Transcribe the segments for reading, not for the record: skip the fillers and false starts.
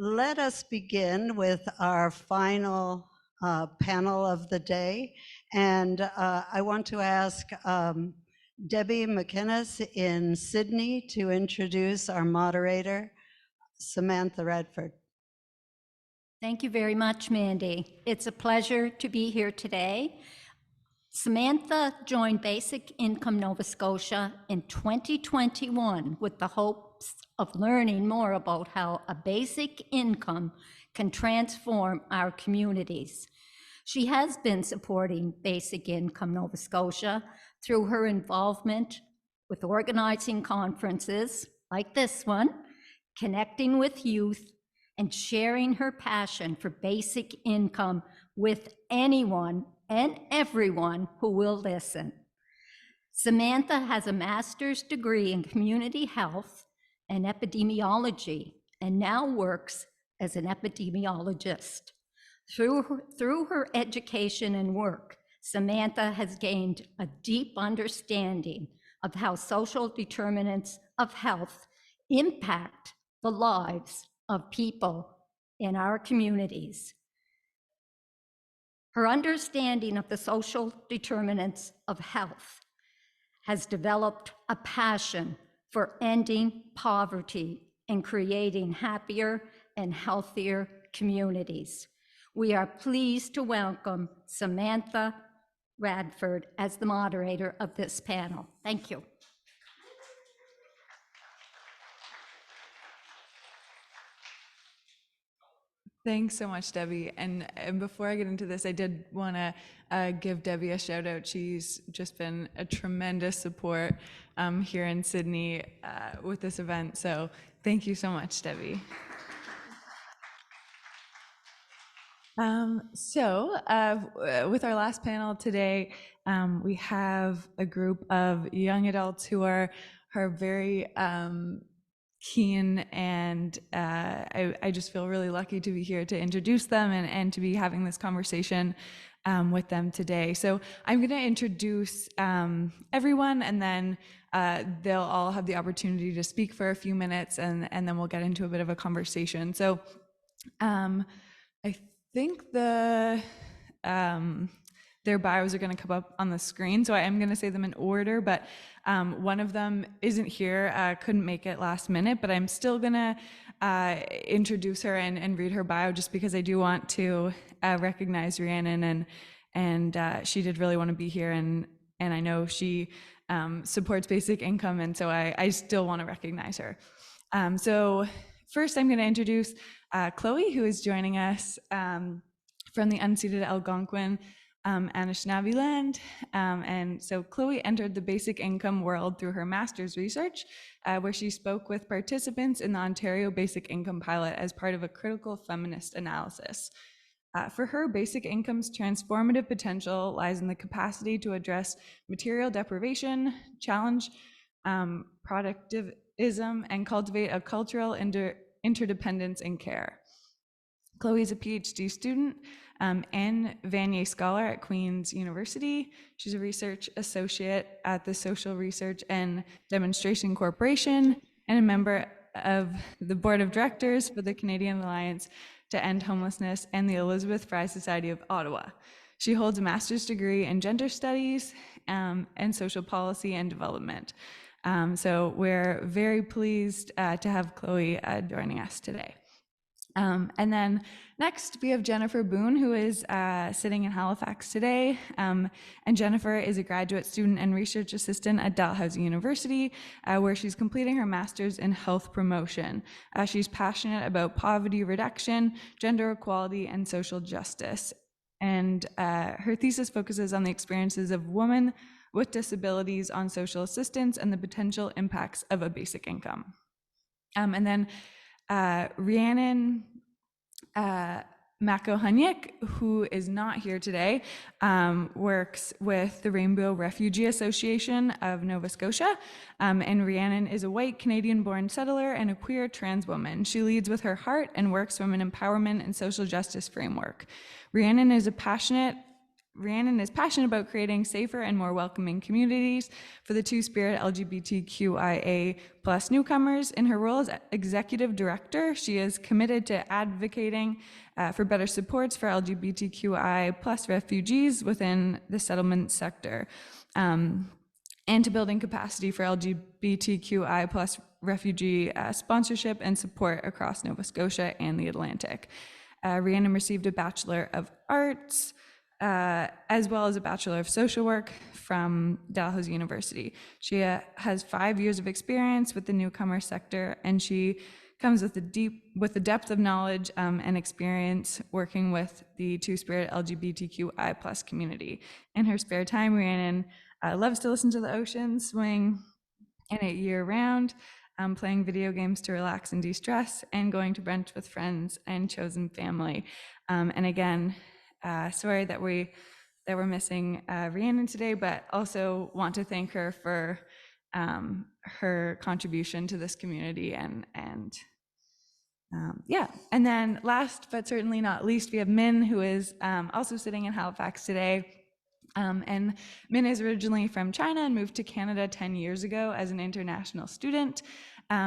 let us begin with our final panel of the day. And I want to ask Debbie McInnes in Sydney to introduce our moderator, Samantha Radford. Thank you very much, Mandy. It's a pleasure to be here today. Samantha joined Basic Income Nova Scotia in 2021 with the hopes of learning more about how a basic income can transform our communities. She has been supporting Basic Income Nova Scotia through her involvement with organizing conferences like this one, connecting with youth, and sharing her passion for basic income with anyone and everyone who will listen. Samantha has a master's degree in community health and epidemiology and now works as an epidemiologist. Through her education and work, Samantha has gained a deep understanding of how social determinants of health impact the lives of people in our communities. Her understanding of the social determinants of health has developed a passion for ending poverty and creating happier and healthier communities. We are pleased to welcome Samantha Radford as the moderator of this panel. Thank you. Thanks so much, Debbie. And before I get into this, I did want to give Debbie a shout out. She's just been a tremendous support here in Sydney with this event. So thank you so much, Debbie. With our last panel today, we have a group of young adults who are very keen, and I just feel really lucky to be here to introduce them and to be having this conversation with them today. So I'm going to introduce everyone, and then they'll all have the opportunity to speak for a few minutes, and then we'll get into a bit of a conversation. So I think their bios are going to come up on the screen, so I am going to say them in order, but one of them isn't here, couldn't make it last minute, but I'm still going to introduce her and read her bio, just because I do want to recognize Rhiannon, and she did really want to be here, and I know she supports basic income, and so I still want to recognize her. So first I'm going to introduce Chloe, who is joining us from the unceded Algonquin Anishinaabe land. And so Chloe entered the basic income world through her master's research, where she spoke with participants in the Ontario Basic Income Pilot as part of a critical feminist analysis. For her, basic income's transformative potential lies in the capacity to address material deprivation, challenge productivism, and cultivate a cultural interdependence in care. Chloe is a PhD student and Vanier Scholar at Queen's University. She's a research associate at the Social Research and Demonstration Corporation and a member of the board of directors for the Canadian Alliance to End Homelessness and the Elizabeth Fry Society of Ottawa. She holds a master's degree in gender studies and social policy and development. So we're very pleased to have Chloe joining us today. And then next we have Jennifer Boone, who is sitting in Halifax today. And Jennifer is a graduate student and research assistant at Dalhousie University, where she's completing her master's in health promotion. She's passionate about poverty reduction, gender equality, and social justice. And her thesis focuses on the experiences of women with disabilities on social assistance and the potential impacts of a basic income. And then Rhiannon Makohanyik, who is not here today, works with the Rainbow Refugee Association of Nova Scotia, and Rhiannon is a white Canadian-born settler and a queer trans woman. She leads with her heart and works from an empowerment and social justice framework. Rhiannon is a passionate Rhiannon is passionate about creating safer and more welcoming communities for the Two-Spirit LGBTQIA plus newcomers. In her role as executive director, she is committed to advocating for better supports for LGBTQI plus refugees within the settlement sector, and to building capacity for LGBTQI plus refugee sponsorship and support across Nova Scotia and the Atlantic. Rhiannon received a Bachelor of Arts as well as a Bachelor of Social Work from Dalhousie University. She has 5 years of experience with the newcomer sector, and she comes with the depth of knowledge and experience working with the Two-Spirit LGBTQI plus community. In her spare time, Rhiannon loves to listen to the ocean, swing in it year-round, playing video games to relax and de-stress, and going to brunch with friends and chosen family. And again, sorry that we're missing Rhiannon today, but also want to thank her for her contribution to this community. And then last but certainly not least, we have Min, who is also sitting in Halifax today. And Min is originally from China and moved to Canada 10 years ago as an international student.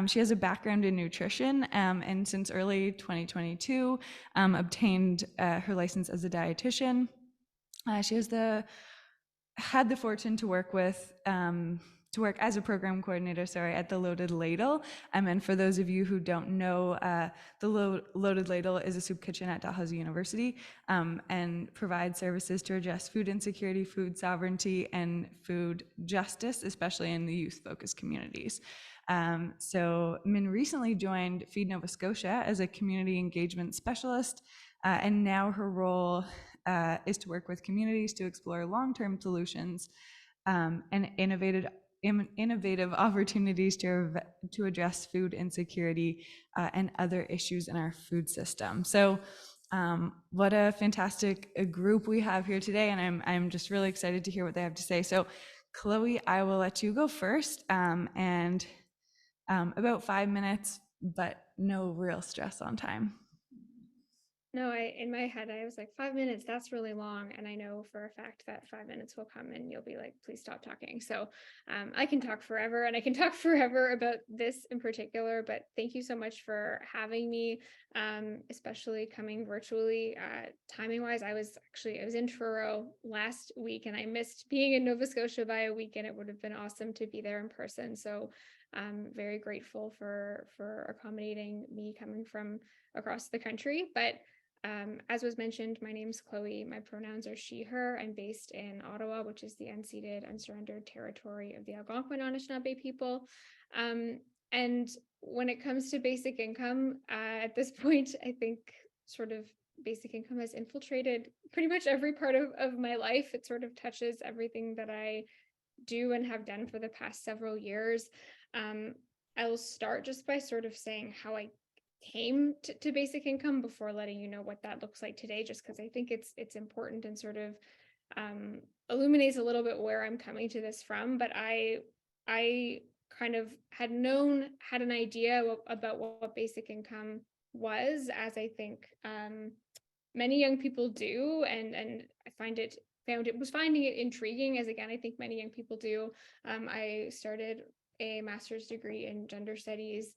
She has a background in nutrition, and since early 2022 obtained her license as a dietitian. She has had the fortune to work as a program coordinator, at the Loaded Ladle. And for those of you who don't know, the Loaded Ladle is a soup kitchen at Dalhousie University, and provides services to address food insecurity, food sovereignty, and food justice, especially in the youth-focused communities. So Min recently joined Feed Nova Scotia as a community engagement specialist, and now her role is to work with communities to explore long-term solutions and innovative opportunities to address food insecurity and other issues in our food system. So what a fantastic group we have here today, and I'm just really excited to hear what they have to say. So Chloe, I will let you go first, and about 5 minutes, but no real stress on time. No, in my head, I was like, 5 minutes, that's really long. And I know for a fact that 5 minutes will come and you'll be like, please stop talking. So I can talk forever, and I can talk forever about this in particular, but thank you so much for having me, especially coming virtually. Timing wise, I was in Truro last week, and I missed being in Nova Scotia by a week, and it would have been awesome to be there in person. So I'm very grateful for accommodating me coming from across the country. But as was mentioned, my name's Chloe. My pronouns are she, her. I'm based in Ottawa, which is the unceded, unsurrendered territory of the Algonquin Anishinaabe people. And when it comes to basic income, at this point, I think sort of basic income has infiltrated pretty much every part of my life. It sort of touches everything that I do and have done for the past several years. I'll start just by sort of saying how I came to basic income before letting you know what that looks like today, just because I think it's important and sort of illuminates a little bit where I'm coming to this from. But I kind of had an idea about what basic income was, as I think many young people do, and I was finding it intriguing, as again I think many young people do. I started a master's degree in gender studies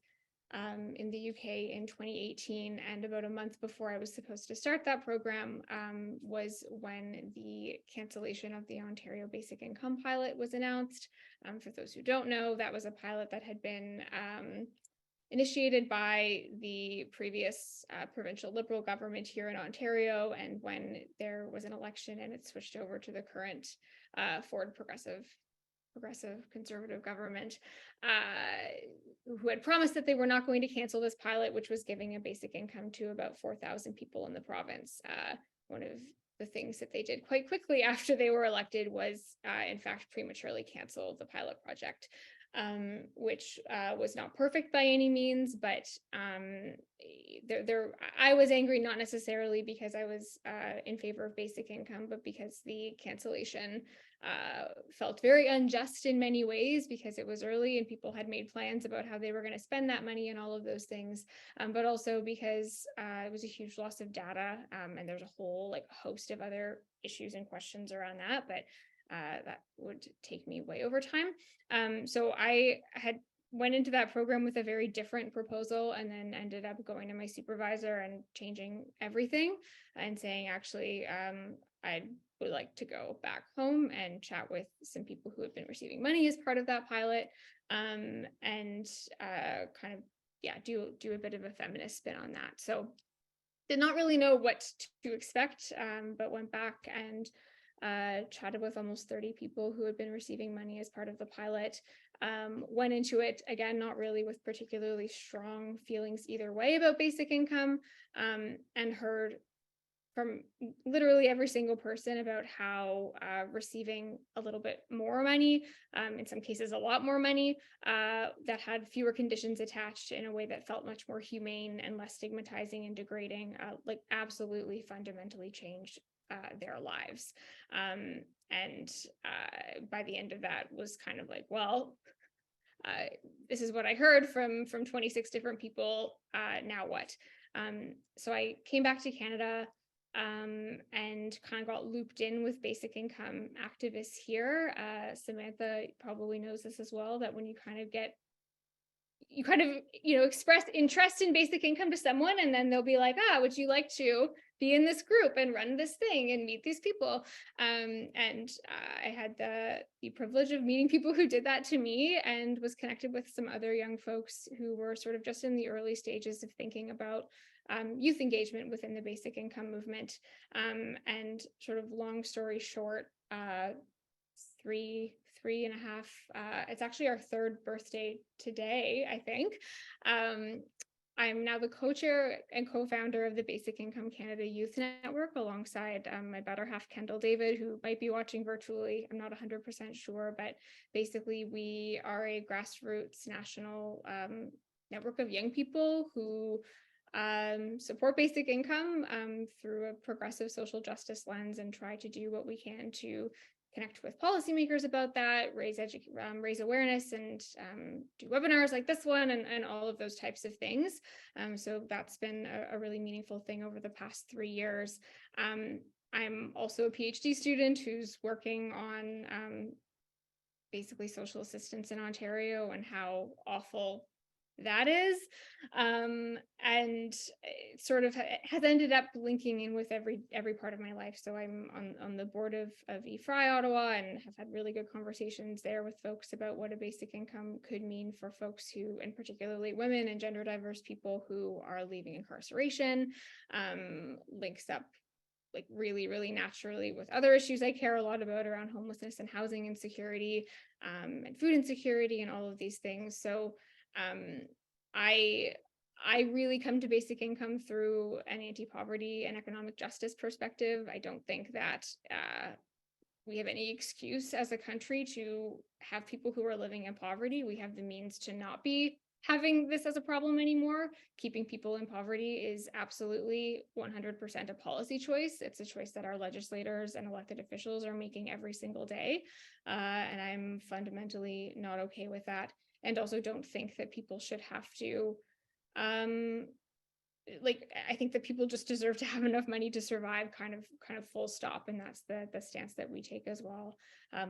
in the UK in 2018, and about a month before I was supposed to start that program was when the cancellation of the Ontario Basic Income pilot was announced. For those who don't know, that was a pilot that had been initiated by the previous provincial Liberal government here in Ontario, and when there was an election and it switched over to the current Ford progressive conservative government, who had promised that they were not going to cancel this pilot, which was giving a basic income to about 4,000 people in the province. One of the things that they did quite quickly after they were elected was, in fact, prematurely cancel the pilot project. which was not perfect by any means, but I was angry not necessarily because I was in favor of basic income, but because the cancellation felt very unjust in many ways, because it was early and people had made plans about how they were going to spend that money and all of those things, but also because it was a huge loss of data, and there's a whole like host of other issues and questions around that, but that would take me way over time. So I had went into that program with a very different proposal, and then ended up going to my supervisor and changing everything and saying, actually, I would like to go back home and chat with some people who had been receiving money as part of that pilot, and kind of, yeah, do a bit of a feminist spin on that. So did not really know what to expect, but went back and chatted with almost 30 people who had been receiving money as part of the pilot. Went into it, again, not really with particularly strong feelings either way about basic income, and heard from literally every single person about how receiving a little bit more money, in some cases a lot more money, that had fewer conditions attached in a way that felt much more humane and less stigmatizing and degrading, like absolutely fundamentally changed their lives. And by the end of that was kind of like, well, this is what I heard from 26 different people, now what? So I came back to Canada, and kind of got looped in with basic income activists here. Samantha probably knows this as well, that when you kind of express interest in basic income to someone, and then they'll be like, would you like to be in this group and run this thing and meet these people? And I had the privilege of meeting people who did that to me, and was connected with some other young folks who were sort of just in the early stages of thinking about youth engagement within the basic income movement. And sort of long story short, three and a half, it's actually our third birthday today, I think. I'm now the co-chair and co-founder of the Basic Income Canada Youth Network, alongside my better half, Kendall David, who might be watching virtually. I'm not 100% sure, but basically we are a grassroots national network of young people who support basic income through a progressive social justice lens, and try to do what we can to connect with policymakers about that, raise awareness, and do webinars like this one, and all of those types of things. So that's been a really meaningful thing over the past 3 years. I'm also a PhD student who's working on basically social assistance in Ontario and how awful that is, and it sort of has ended up linking in with every part of my life. So I'm on the board of eFry Ottawa, and have had really good conversations there with folks about what a basic income could mean for folks who, and particularly women and gender diverse people who are leaving incarceration. Links up like really, really naturally with other issues I care a lot about around homelessness and housing insecurity, and food insecurity, and all of these things. So I really come to basic income through an anti-poverty and economic justice perspective. I don't think that we have any excuse as a country to have people who are living in poverty. We have the means to not be having this as a problem anymore. Keeping people in poverty is absolutely 100% a policy choice. It's a choice that our legislators and elected officials are making every single day. And I'm fundamentally not okay with that. And also don't think that people should have to, I think that people just deserve to have enough money to survive, kind of full stop. And that's the stance that we take as well,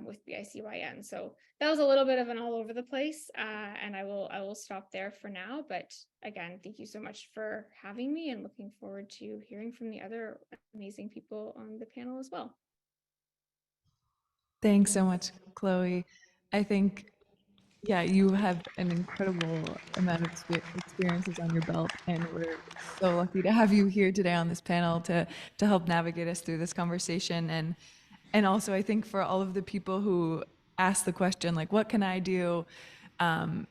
with BICYN. So that was a little bit of an all over the place, and I will stop there for now. But again, thank you so much for having me, and looking forward to hearing from the other amazing people on the panel as well. Thanks so much, Chloe. I think, yeah, you have an incredible amount of experiences on your belt, and we're so lucky to have you here today on this panel to help navigate us through this conversation. And also, I think for all of the people who ask the question, like, what can I do?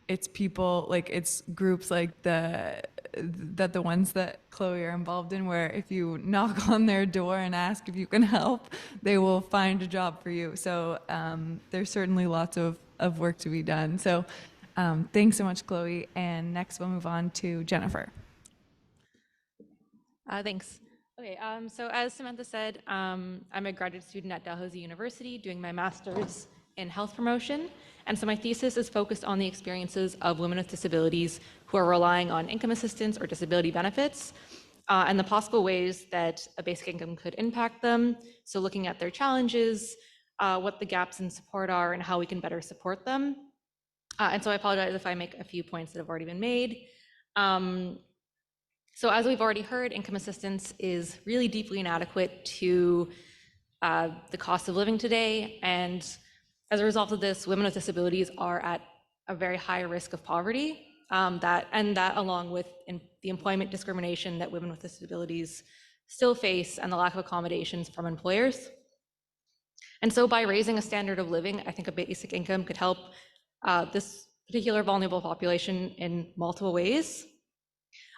It's people, like, it's groups like the that the ones that Chloe are involved in, where if you knock on their door and ask if you can help, they will find a job for you. So there's certainly lots of work to be done. So thanks so much, Chloe. And next we'll move on to Jennifer. Thanks. Okay, so as Samantha said, I'm a graduate student at Dalhousie University doing my master's in health promotion. And so my thesis is focused on the experiences of women with disabilities who are relying on income assistance or disability benefits, and the possible ways that a basic income could impact them. So looking at their challenges, what the gaps in support are, and how we can better support them. And so I apologize if I make a few points that have already been made. So as we've already heard, income assistance is really deeply inadequate to the cost of living today. And as a result of this, women with disabilities are at a very high risk of poverty, that along with the employment discrimination that women with disabilities still face and the lack of accommodations from employers. And so by raising a standard of living, I think a basic income could help this particular vulnerable population in multiple ways.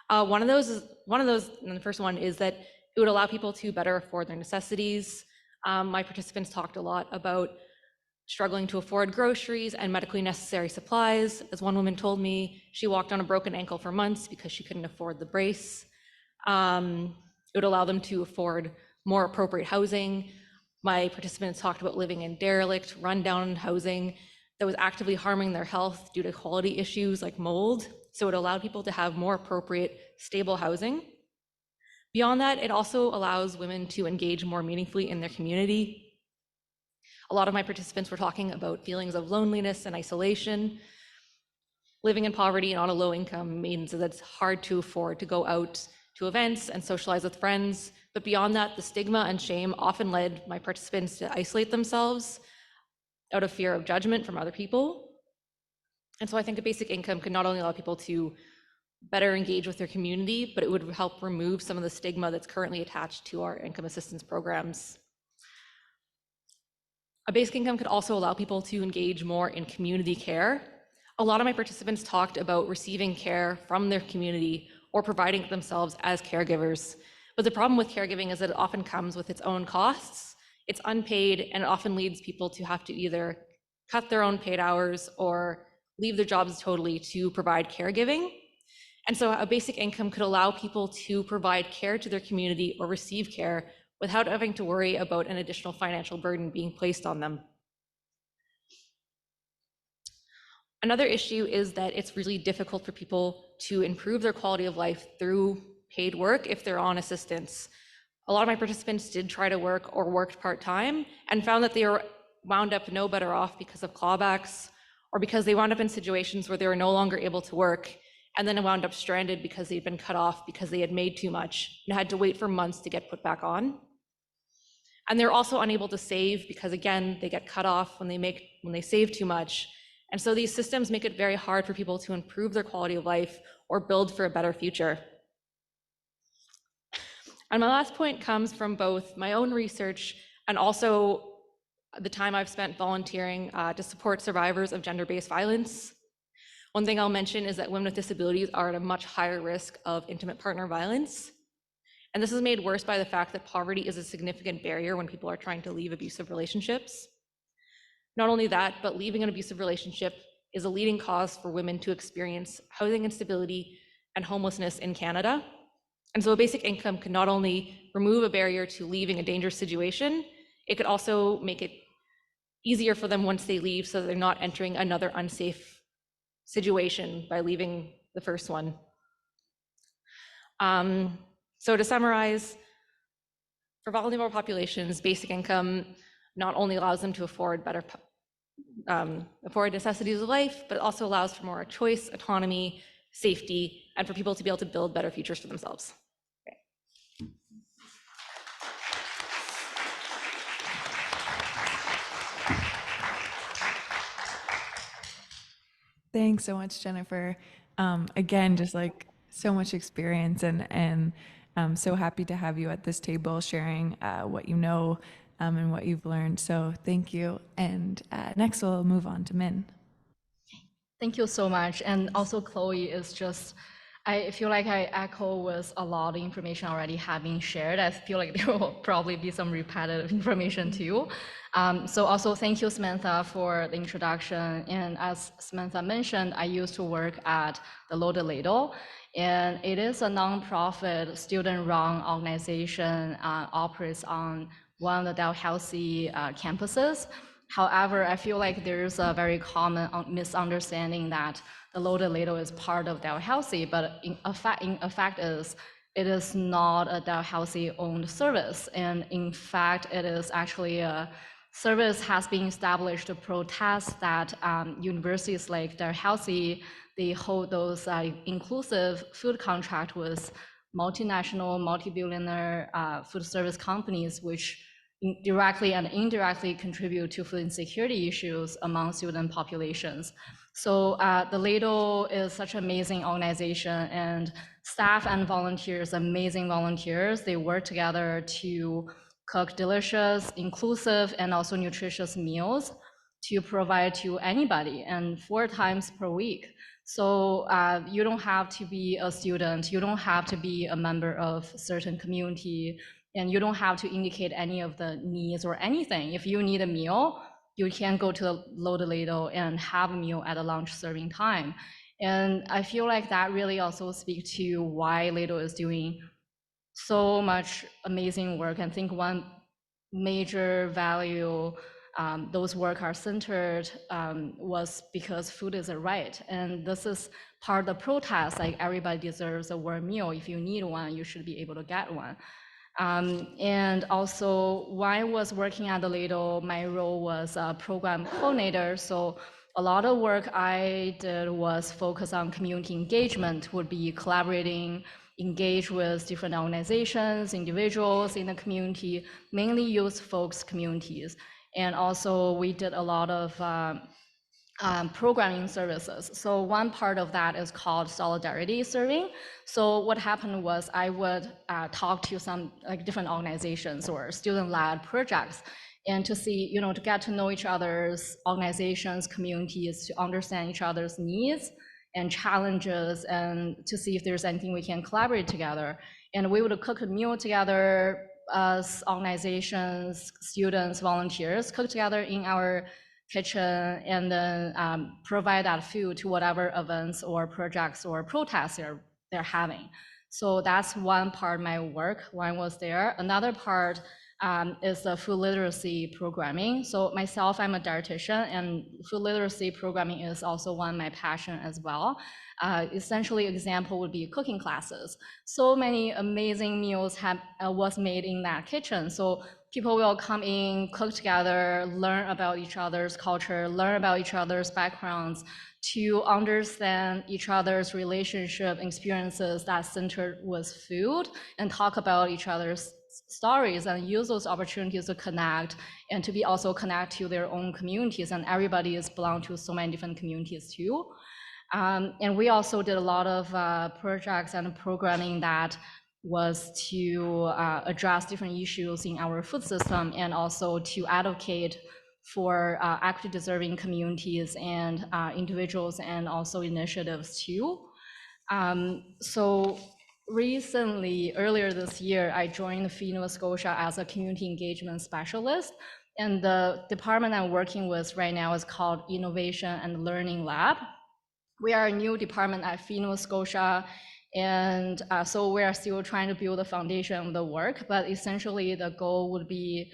One of those, and the first one is that it would allow people to better afford their necessities. My participants talked a lot about struggling to afford groceries and medically necessary supplies. As one woman told me, she walked on a broken ankle for months because she couldn't afford the brace. It would allow them to afford more appropriate housing. My participants talked about living in derelict, rundown housing that was actively harming their health due to quality issues like mold. So it allowed people to have more appropriate, stable housing. Beyond that, it also allows women to engage more meaningfully in their community. A lot of my participants were talking about feelings of loneliness and isolation. Living in poverty and on a low income means that it's hard to afford to go out to events and socialize with friends. But beyond that, the stigma and shame often led my participants to isolate themselves out of fear of judgment from other people. And so I think a basic income could not only allow people to better engage with their community, but it would help remove some of the stigma that's currently attached to our income assistance programs. A basic income could also allow people to engage more in community care. A lot of my participants talked about receiving care from their community or providing it themselves as caregivers. But the problem with caregiving is that it often comes with its own costs. It's unpaid, and it often leads people to have to either cut their own paid hours or leave their jobs totally to provide caregiving. And so a basic income could allow people to provide care to their community or receive care without having to worry about an additional financial burden being placed on them. Another issue is that it's really difficult for people to improve their quality of life through paid work if they're on assistance. A lot of my participants did try to work or worked part-time and found that they were wound up no better off because of clawbacks, or because they wound up in situations where they were no longer able to work, and then wound up stranded because they'd been cut off because they had made too much and had to wait for months to get put back on. And they're also unable to save because, again, they get cut off when they save too much. And so these systems make it very hard for people to improve their quality of life or build for a better future. And my last point comes from both my own research and also the time I've spent volunteering to support survivors of gender-based violence. One thing I'll mention is that women with disabilities are at a much higher risk of intimate partner violence. And this is made worse by the fact that poverty is a significant barrier when people are trying to leave abusive relationships. Not only that, but leaving an abusive relationship is a leading cause for women to experience housing instability and homelessness in Canada. And so a basic income can not only remove a barrier to leaving a dangerous situation, it could also make it easier for them once they leave so that they're not entering another unsafe situation by leaving the first one. So to summarize, for vulnerable populations, basic income not only allows them to afford necessities of life, but it also allows for more choice, autonomy, safety, and for people to be able to build better futures for themselves. Thanks so much, Jennifer. Again, just like so much experience, and I'm so happy to have you at this table sharing what you know and what you've learned. So thank you. And next we'll move on to Min. Thank you so much. And also Chloe is just I feel like I echo with a lot of information already have been shared. I feel like there will probably be some repetitive information too. So also thank you, Samantha, for the introduction. And as Samantha mentioned, I used to work at the Ladle, and it is a nonprofit student-run organization, operates on one of the Dalhousie campuses. However, I feel like there's a very common misunderstanding that the Ladle is part of Dalhousie, but in fact it is not a Dalhousie owned service. And in fact, it is actually a service has been established to protest that universities like Dalhousie, they hold those inclusive food contract with multinational, multi-billionaire food service companies, which directly and indirectly contribute to food insecurity issues among student populations. So the Ladle is such an amazing organization, and staff and volunteers, amazing volunteers, they work together to cook delicious, inclusive, and also nutritious meals to provide to anybody, and 4 times per week. So you don't have to be a student, you don't have to be a member of a certain community, and you don't have to indicate any of the needs or anything. If you need a meal, you can go to the Ladle and have a meal at a lunch serving time. And I feel like that really also speaks to why Ladle is doing so much amazing work. I think one major value those work are centered was because food is a right. And this is part of the protest, like everybody deserves a warm meal. If you need one, you should be able to get one. And also, when I was working at the Ladle, my role was a program coordinator. So a lot of work I did was focus on community engagement, would be collaborating, engage with different organizations, individuals in the community, mainly youth folks communities. And also we did a lot of programming services. So one part of that is called solidarity serving. So what happened was I would talk to some like different organizations or student-led projects, and to see, to get to know each other's organizations, communities, to understand each other's needs and challenges, and to see if there's anything we can collaborate together. And we would cook a meal together as organizations, students, volunteers, cook together in our kitchen, and then provide that food to whatever events or projects or protests they're having. So that's one part of my work when I was there. Another part is the food literacy programming. So myself, I'm a dietitian, and food literacy programming is also one of my passion as well. Essentially, example would be cooking classes. So many amazing meals was made in that kitchen. So people will come in, cook together, learn about each other's culture, learn about each other's backgrounds, to understand each other's relationship experiences that centered with food, and talk about each other's stories, and use those opportunities to connect, and to be also connect to their own communities. And everybody is belong to so many different communities too. And we also did a lot of projects and programming that was to address different issues in our food system, and also to advocate for equity deserving communities and individuals, and also initiatives too. So recently, earlier this year, I joined Feed Nova Scotia as a community engagement specialist. And the department I'm working with right now is called Innovation and Learning Lab. We are a new department at Feed Nova Scotia, and so we are still trying to build the foundation of the work, but essentially the goal would be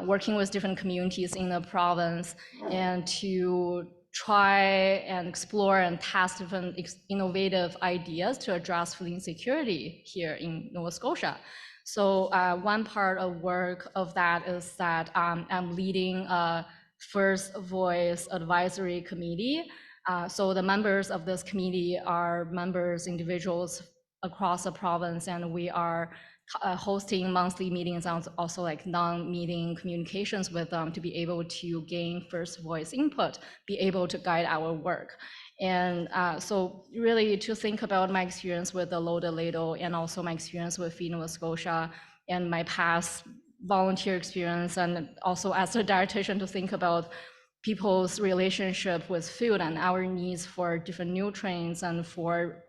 working with different communities in the province, and to try and explore and test different innovative ideas to address food insecurity here in Nova Scotia. So one part of work of that is that I'm leading a First Voice Advisory Committee. So the members of this committee are members, individuals across the province, and we are hosting monthly meetings, and also like non-meeting communications with them, to be able to gain first voice input, be able to guide our work. And so really to think about my experience with the Ladle, and also my experience with Feed Nova Scotia, and my past volunteer experience, and also as a dietitian, to think about people's relationship with food and our needs for different nutrients, and for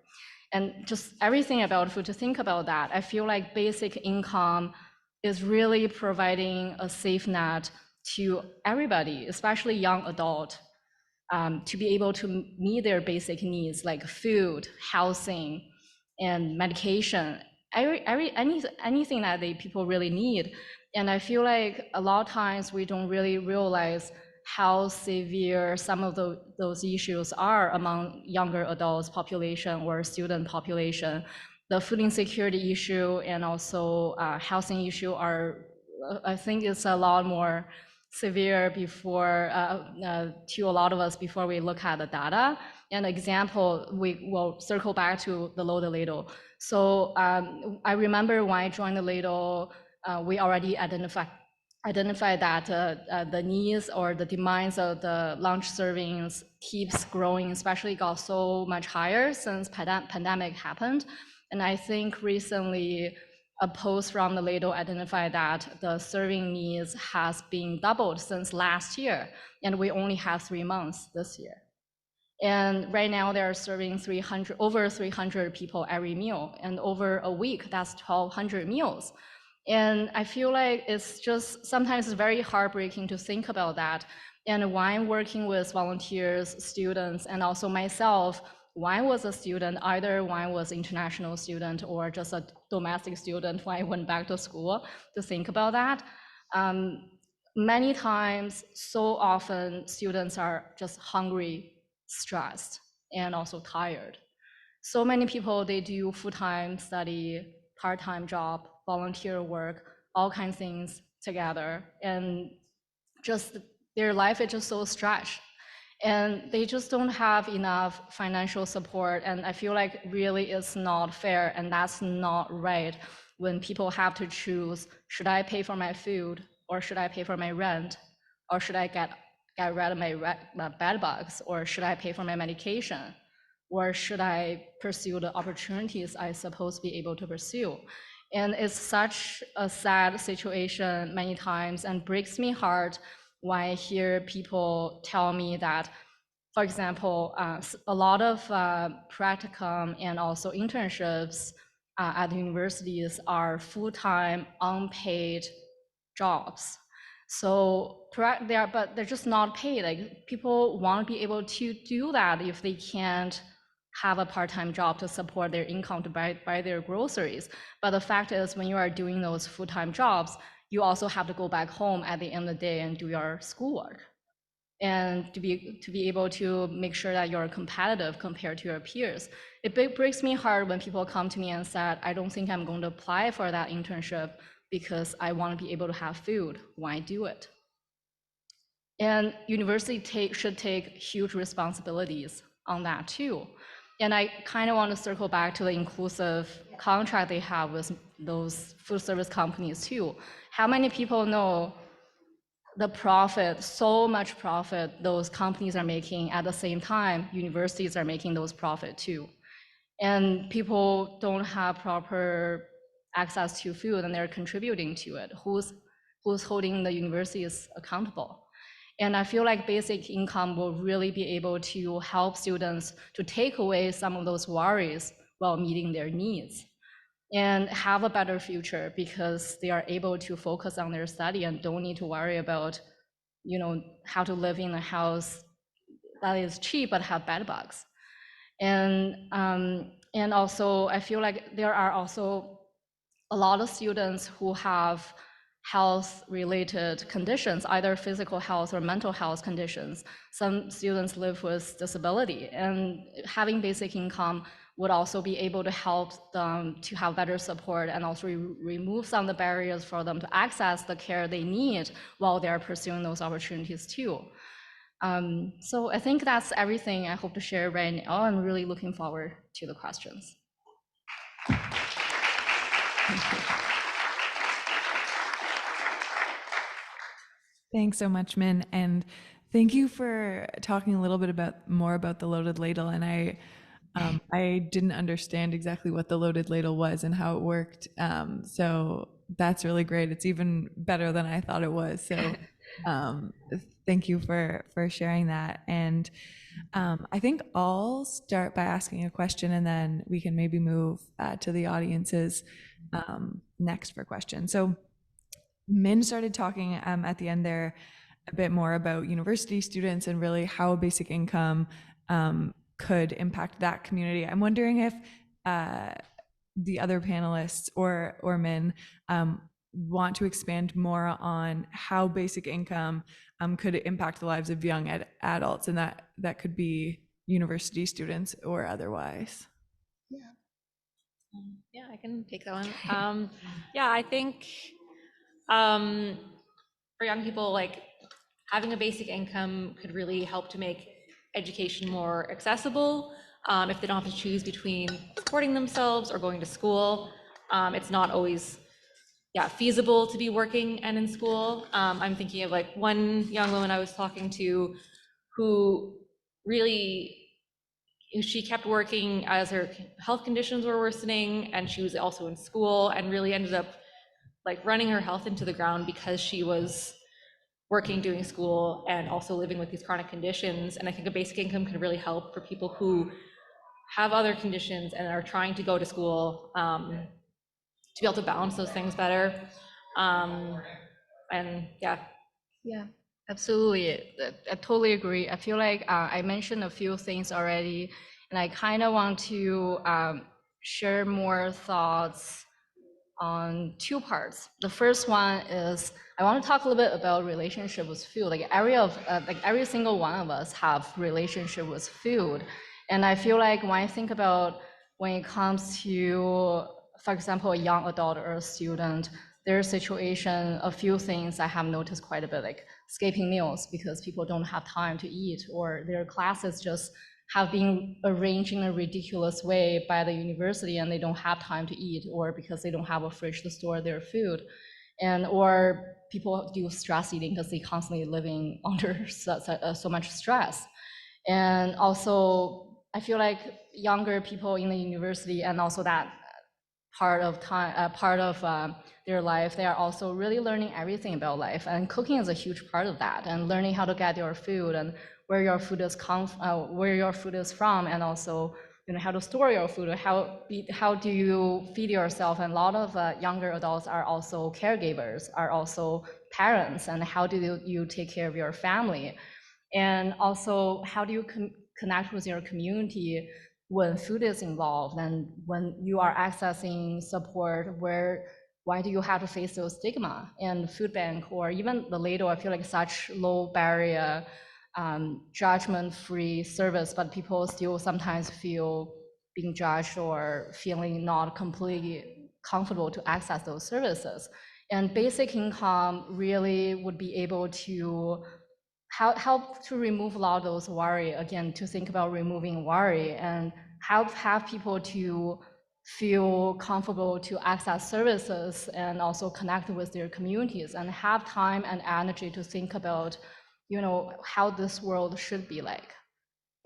and just everything about food, to think about that. I feel like basic income is really providing a safe net to everybody, especially young adult, to be able to meet their basic needs like food, housing, and medication, anything that people really need. And I feel like a lot of times we don't really realize how severe some of those issues are among younger adults population or student population. The food insecurity issue and also housing issue are, I think it's a lot more severe before to a lot of us before we look at the data. An example, we will circle back to the Ladle. So I remember when I joined the Ladle, we already identified that the needs or the demands of the lunch servings keeps growing, especially got so much higher since pandemic happened. And I think recently a post from the Ladle identified that the serving needs has been doubled since last year, and we only have 3 months this year. And right now they're serving over 300 people every meal, and over a week, that's 1,200 meals. And I feel like it's just, sometimes it's very heartbreaking to think about that. And when I'm working with volunteers, students, and also myself, when I was a student, either when I was an international student or just a domestic student when I went back to school, to think about that. Many times, so often, students are just hungry, stressed, and also tired. So many people, they do full-time study, part-time job, volunteer work, all kinds of things together, and just their life is just so stretched. And they just don't have enough financial support. And I feel like really it's not fair, and that's not right when people have to choose, should I pay for my food, or should I pay for my rent, or should I get rid of my bed bugs, or should I pay for my medication, or should I pursue the opportunities I supposed to be able to pursue? And it's such a sad situation many times, and breaks me heart when I hear people tell me that, for example, a lot of practicum and also internships at universities are full-time unpaid jobs. So but they're just not paid. Like, people want to be able to do that if they can't have a part-time job to support their income to buy their groceries. But the fact is, when you are doing those full-time jobs, you also have to go back home at the end of the day and do your schoolwork, and to be able to make sure that you're competitive compared to your peers. It breaks me heart when people come to me and said, I don't think I'm going to apply for that internship because I want to be able to have food when I do it. And university should take huge responsibilities on that too. And I kind of want to circle back to the inclusive contract they have with those food service companies too. How many people know the profit, so much profit those companies are making, at the same time universities are making those profit too? And people don't have proper access to food, and they're contributing to it. Who's holding the universities accountable? And I feel like basic income will really be able to help students to take away some of those worries while meeting their needs, and have a better future because they are able to focus on their study and don't need to worry about, how to live in a house that is cheap but have bed bugs. And also I feel like there are also a lot of students who have health-related conditions, either physical health or mental health conditions. Some students live with disability, and having basic income would also be able to help them to have better support, and also remove some of the barriers for them to access the care they need while they're pursuing those opportunities too. So I think that's everything I hope to share right now. I'm really looking forward to the questions. Thanks so much, Min, and thank you for talking a little bit more about the loaded ladle. And I didn't understand exactly what the loaded ladle was and how it worked. So that's really great. It's even better than I thought it was. So thank you for sharing that. And I think I'll start by asking a question, and then we can maybe move to the audiences next for questions. So Min started talking at the end there a bit more about university students and really how basic income could impact that community. I'm wondering if the other panelists or Min want to expand more on how basic income could impact the lives of young adults, and that could be university students or otherwise. Yeah, I can take that one. Yeah, I think for young people, like having a basic income could really help to make education more accessible. If they don't have to choose between supporting themselves or going to school, it's not always feasible to be working and in school. I'm thinking of like one young woman I was talking to who really, she kept working as her health conditions were worsening, and she was also in school, and really ended up like running her health into the ground because she was working, doing school, and also living with these chronic conditions. And I think a basic income can really help for people who have other conditions and are trying to go to school to be able to balance those things better. And yeah. Yeah, absolutely. I totally agree. I feel like I mentioned a few things already, and I kind of want to share more thoughts on two parts. The first one is I want to talk a little bit about relationship with food. Like every single one of us have relationship with food, and I feel like when I think about when it comes to, for example, a young adult or a student, their situation, a few things I have noticed quite a bit, like skipping meals because people don't have time to eat, or their classes just have been arranged in a ridiculous way by the university and they don't have time to eat, or because they don't have a fridge to store their food. And or people do stress eating because they constantly living under so much stress. And also I feel like younger people in the university, and also that part of their life, they are also really learning everything about life, and cooking is a huge part of that, and learning how to get your food and where your food is from, and also how to store your food, how do you feed yourself. And a lot of younger adults are also caregivers, are also parents, and how do you take care of your family, and also how do you connect with your community when food is involved, and when you are accessing support, why do you have to face those stigma? And food bank or even the Ladle, I feel like such low barrier, judgment-free service, but people still sometimes feel being judged or feeling not completely comfortable to access those services. And basic income really would be able to help to remove a lot of those worry, again, to think about removing worry, and have people to feel comfortable to access services and also connect with their communities, and have time and energy to think about, how this world should be like,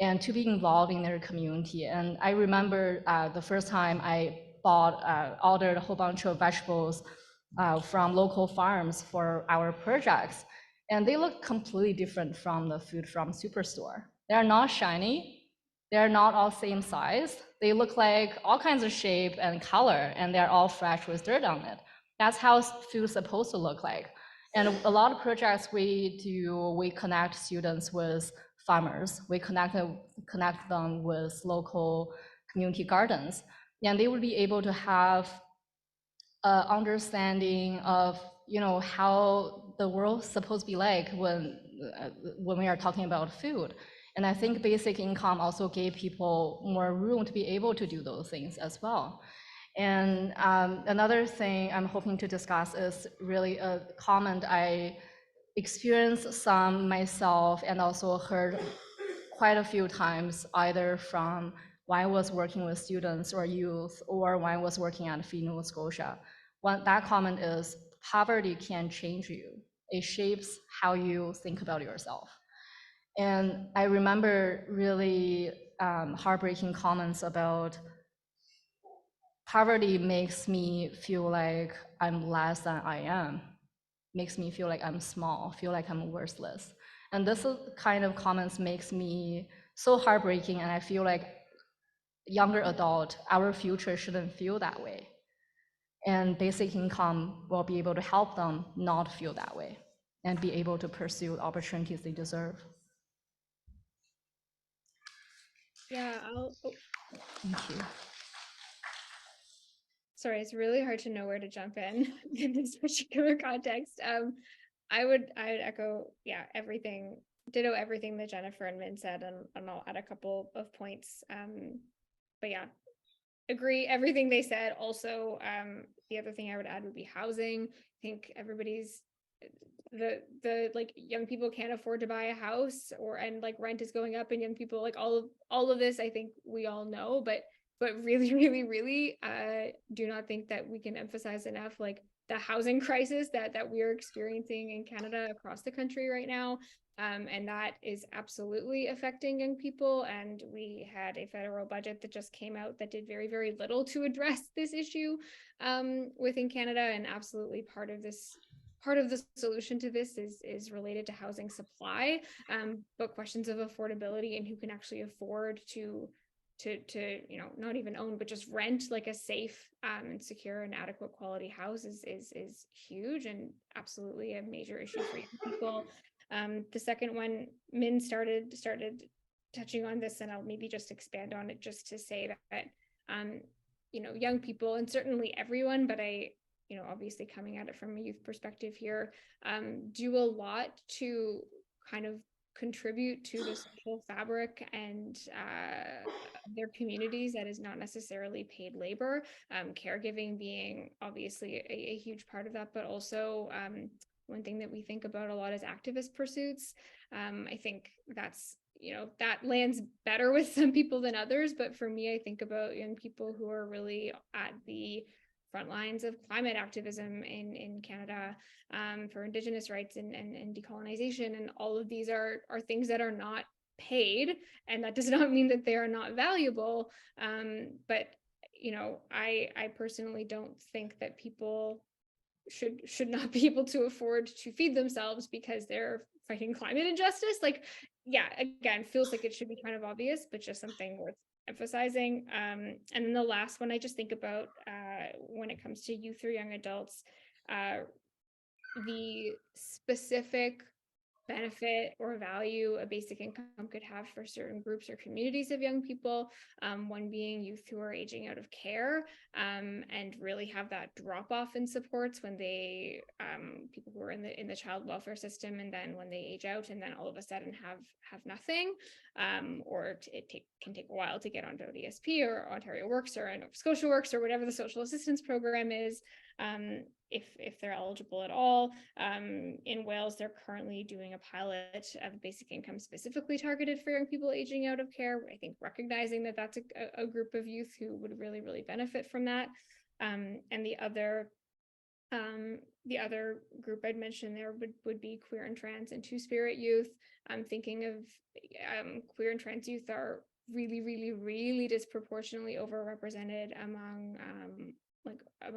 and to be involved in their community. And I remember the first time I ordered a whole bunch of vegetables from local farms for our projects, and they look completely different from the food from Superstore. They're not shiny, they're not all same size, they look like all kinds of shape and color, and they're all fresh with dirt on it. That's how food is supposed to look like. And a lot of projects we do, we connect students with farmers, we connect them with local community gardens, and they would be able to have understanding of how the world's supposed to be like when we are talking about food. And I think basic income also gave people more room to be able to do those things as well. And another thing I'm hoping to discuss is really a comment I experienced some myself, and also heard quite a few times, either from when I was working with students or youth, or when I was working at Feed Nova Scotia. That comment is, poverty can change you. It shapes how you think about yourself. And I remember really heartbreaking comments about poverty makes me feel like I'm less than I am, makes me feel like I'm small, feel like I'm worthless. And this kind of comments makes me so heartbreaking. And I feel like younger adult, our future shouldn't feel that way. And basic income will be able to help them not feel that way and be able to pursue the opportunities they deserve. Yeah, Thank you. sorry, it's really hard to know where to jump in in this particular context. I would echo, yeah, everything, ditto everything that Jennifer and Min said, and I'll add a couple of points. But yeah, agree everything they said. Also, the other thing I would add would be housing. I think everybody's the like young people can't afford to buy a house, and like rent is going up, and young people, like all of this, I think we all know, but really do not think that we can emphasize enough like the housing crisis that we are experiencing in Canada across the country right now. And that is absolutely affecting young people. And we had a federal budget that just came out that did very, very little to address this issue within Canada. And absolutely part of the solution to this is related to housing supply, but questions of affordability and who can actually afford to not even own, but just rent like a safe and secure and adequate quality house is huge and absolutely a major issue for young people. The second one, Min started touching on this, and I'll maybe just expand on it just to say that young people, and certainly everyone, but I obviously coming at it from a youth perspective here, do a lot to kind of contribute to the social fabric and their communities that is not necessarily paid labor, caregiving being obviously a huge part of that, but also one thing that we think about a lot is activist pursuits. I think that's that lands better with some people than others, but for me, I think about young people who are really at the front lines of climate activism in Canada, for Indigenous rights and decolonization, and all of these are things that are not paid, and that does not mean that they are not valuable. But I personally don't think that people should not be able to afford to feed themselves because they're fighting climate injustice. Like, yeah, again, feels like it should be kind of obvious, but just something worth emphasizing. And then the last one I just think about when it comes to youth or young adults, the specific benefit or value a basic income could have for certain groups or communities of young people, one being youth who are aging out of care, and really have that drop off in supports when they people who are in the child welfare system, and then when they age out and then all of a sudden have nothing, or can take a while to get onto DSP or Ontario Works or Nova Scotia Works or whatever the social assistance program is, if they're eligible at all. In Wales, they're currently doing a pilot of basic income specifically targeted for young people aging out of care. I think recognizing that that's a group of youth who would really, really benefit from that. And the other group I'd mention there would be queer and trans and two-spirit youth. I'm thinking of queer and trans youth are really, really, really disproportionately overrepresented among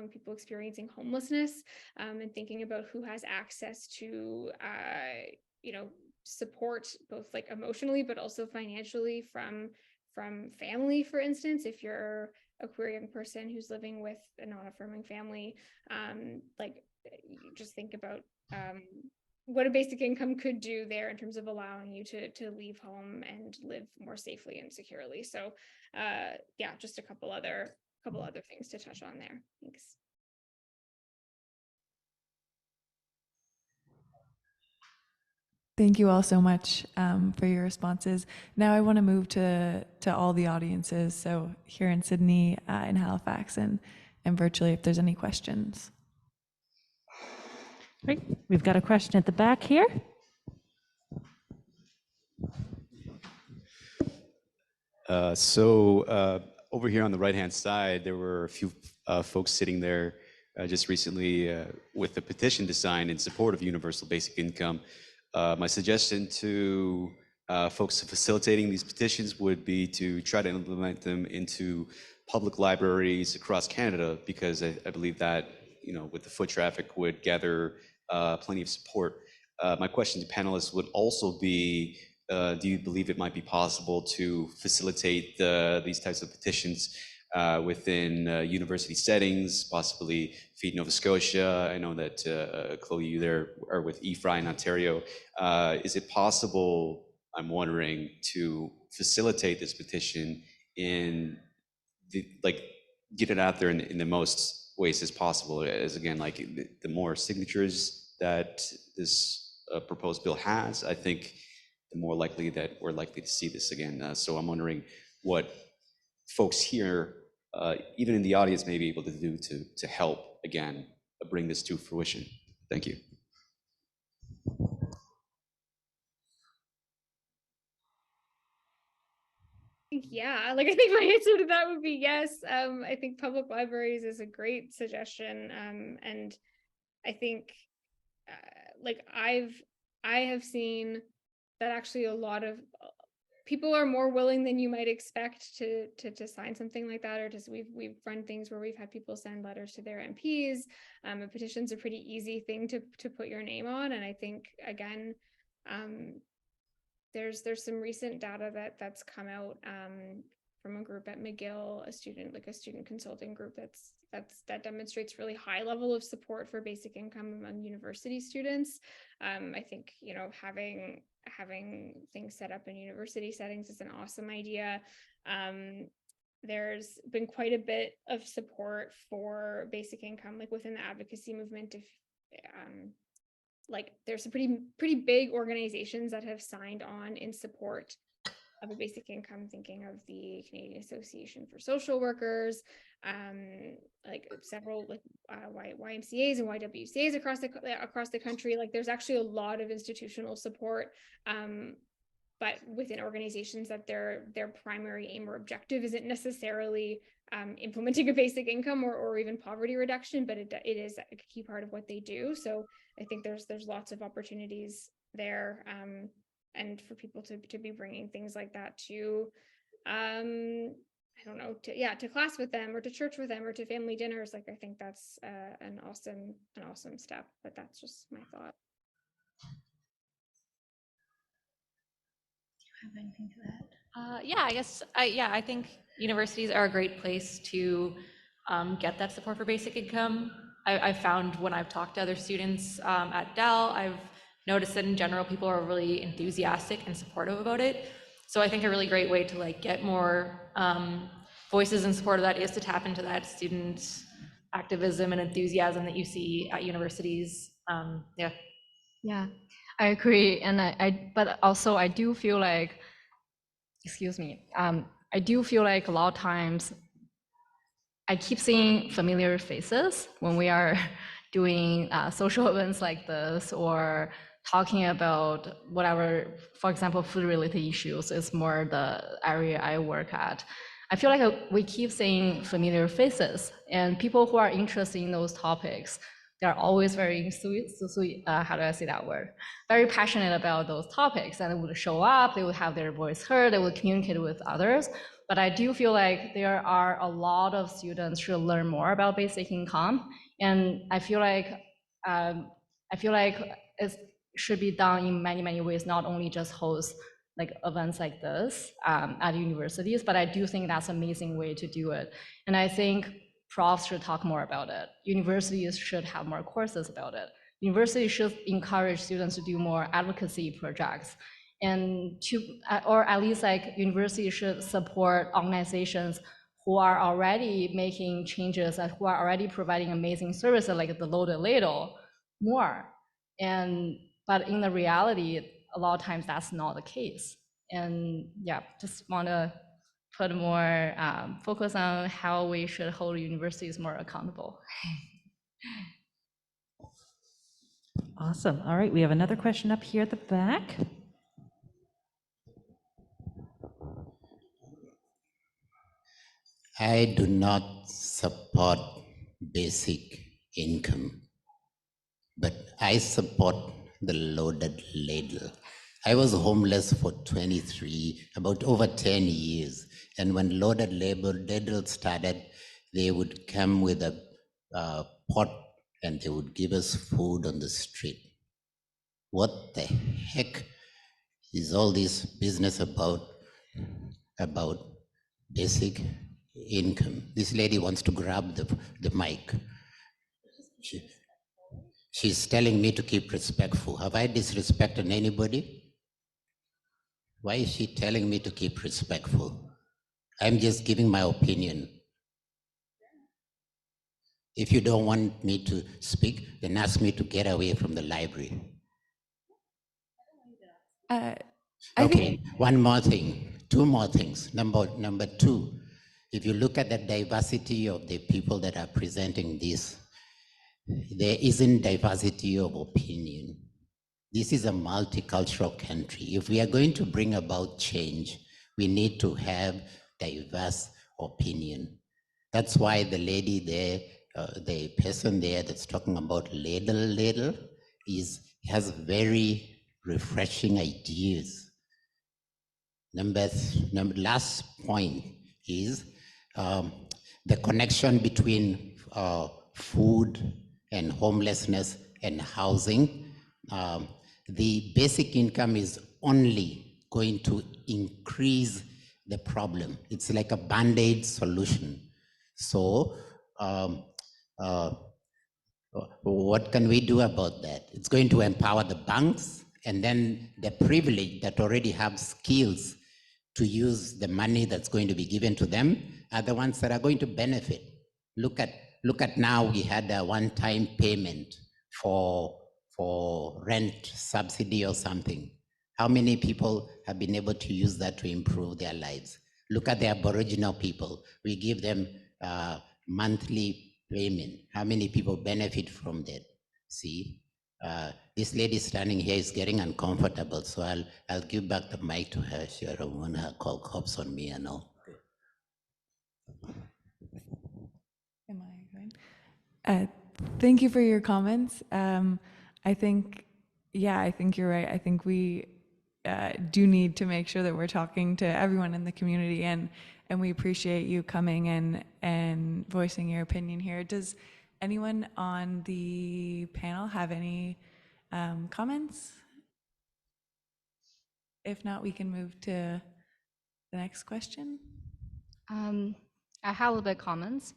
people experiencing homelessness, and thinking about who has access to support both like emotionally but also financially from family. For instance, if you're a queer young person who's living with a non-affirming family, you just think about what a basic income could do there in terms of allowing you to leave home and live more safely and securely. So yeah, just a couple other things to touch on there. Thanks. Thank you all so much for your responses. Now I want to move to all the audiences. So here in Sydney, in Halifax, and virtually, if there's any questions. Great. We've got a question at the back here. Over here on the right-hand side, there were a few folks sitting there just recently with a petition to sign in support of universal basic income. My suggestion to folks facilitating these petitions would be to try to implement them into public libraries across Canada, because I believe that, with the foot traffic, would gather plenty of support. My question to panelists would also be, do you believe it might be possible to facilitate these types of petitions within university settings, possibly Feed Nova Scotia? I know that Chloe, you there are with EFRI in Ontario. Is it possible, I'm wondering, to facilitate this petition in like get it out there in the most ways as possible? As again, like the more signatures that this proposed bill has, I think the more likely that we're likely to see this again. So I'm wondering what folks here, even in the audience, may be able to do to help, again, bring this to fruition. Thank you. Yeah, like I think my answer to that would be yes. I think public libraries is a great suggestion. And I think like I have seen that actually a lot of people are more willing than you might expect to sign something like that, or just we've run things where we've had people send letters to their MPs. A petition's a pretty easy thing to put your name on, and I think again, there's some recent data that's come out from a group at McGill, a student consulting group that demonstrates really high level of support for basic income among university students. I think, you know, having things set up in university settings is an awesome idea. There's been quite a bit of support for basic income, like within the advocacy movement. If like there's some pretty big organizations that have signed on in support of a basic income, thinking of the Canadian Association for Social Workers, like several like YMCAs and YWCAs across the country. Like there's actually a lot of institutional support, but within organizations that their primary aim or objective isn't necessarily implementing a basic income or even poverty reduction, but it is a key part of what they do. So I think there's lots of opportunities there, and for people to be bringing things like that to, I don't know, to class with them or to church with them or to family dinners. Like I think that's an awesome step. But that's just my thought. Do you have anything to add? Yeah, I guess I think universities are a great place to get that support for basic income. I've found when I've talked to other students at Dal, I've noticed that in general people are really enthusiastic and supportive about it. So I think a really great way to like get more voices in support of that is to tap into that student activism and enthusiasm that you see at universities. Yeah, I agree. And but also I do feel like, excuse me, I do feel like a lot of times I keep seeing familiar faces when we are doing social events like this or talking about whatever, for example, food-related issues is more the area I work at. I feel like we keep seeing familiar faces, and people who are interested in those topics, they're always very how do I say that word? Very passionate about those topics, and they would show up, they would have their voice heard, they would communicate with others. But I do feel like there are a lot of students who learn more about basic income, and I feel like it should be done in many ways, not only just host like events like this at universities, but I do think that's an amazing way to do it. And I think profs should talk more about it. Universities should have more courses about it. Universities should encourage students to do more advocacy projects, and or at least like universities should support organizations who are already making changes and who are already providing amazing services like the Ladle more. But in the reality, a lot of times that's not the case. And yeah, just want to put more focus on how we should hold universities more accountable. Awesome. All right, we have another question up here at the back. I do not support basic income, but I support the loaded ladle. I was homeless for about over 10 years. And when loaded ladle started, they would come with a pot and they would give us food on the street. What the heck is all this business about basic income. This lady wants to grab the mic. She's telling me to keep respectful. Have I disrespected anybody? Why is she telling me to keep respectful? I'm just giving my opinion. If you don't want me to speak, then ask me to get away from the library. Okay, one more thing, two more things. Number two, if you look at the diversity of the people that are presenting this, there isn't diversity of opinion. This is a multicultural country. If we are going to bring about change, we need to have diverse opinion. That's why the lady there, the person there that's talking about ladle has very refreshing ideas. Last point is the connection between food and homelessness and housing. The basic income is only going to increase the problem. It's like a Band-Aid solution. So what can we do about that? It's going to empower the banks, and then the privileged that already have skills to use the money that's going to be given to them are the ones that are going to benefit. Look at now, we had a one-time payment for rent subsidy or something. How many people have been able to use that to improve their lives? Look at the Aboriginal people. We give them monthly payment. How many people benefit from that? See, this lady standing here is getting uncomfortable, so I'll give back the mic to her. She don't want her call cops on me and all. Am I going? Thank you for your comments. I think you're right. I think we do need to make sure that we're talking to everyone in the community, and we appreciate you coming and voicing your opinion here. Does anyone on the panel have any comments? If not, we can move to the next question. I have a little bit comments.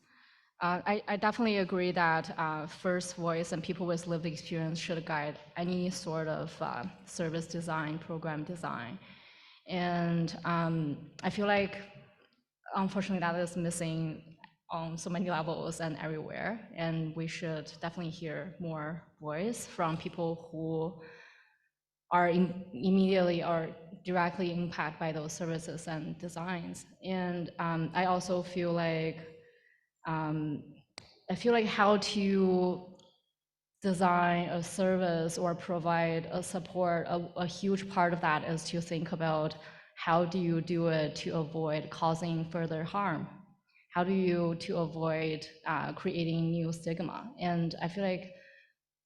I definitely agree that first voice and people with lived experience should guide any sort of service design, program design. And I feel like, unfortunately, that is missing on so many levels and everywhere. And we should definitely hear more voice from people who are immediately or directly impacted by those services and designs. And I also feel like how to design a service or provide a support, a huge part of that is to think about how do you do it to avoid causing further harm? How do you to avoid creating new stigma? And I feel like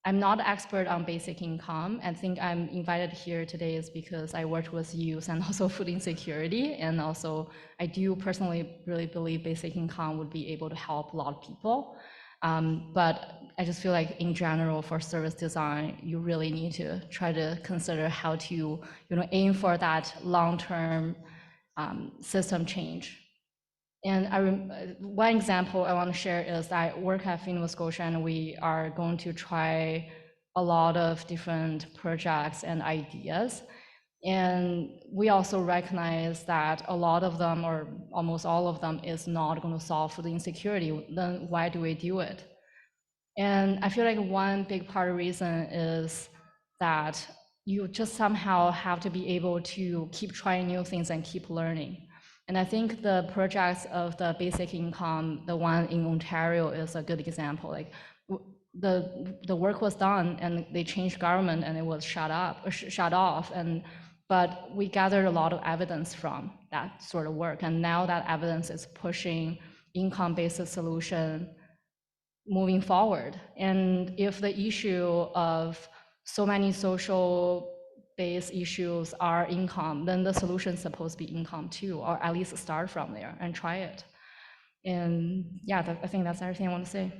I'm not an expert on basic income. I think I'm invited here today is because I worked with youth and also food insecurity. And also I do personally really believe basic income would be able to help a lot of people. But I just feel like in general for service design, you really need to try to consider how to aim for that long-term system change. And one example I want to share is I work at Nova Scotia, and we are going to try a lot of different projects and ideas. And we also recognize that a lot of them, or almost all of them, is not going to solve food insecurity. Then why do we do it? And I feel like one big part of the reason is that you just somehow have to be able to keep trying new things and keep learning. And I think the projects of the basic income, the one in Ontario, is a good example. Like the work was done, and they changed government, and it was shut off. But we gathered a lot of evidence from that sort of work, and now that evidence is pushing income-based solution moving forward. And if the issue of so many social-based issues are income, then the solution is supposed to be income too, or at least start from there and try it. And yeah, I think that's everything I want to say.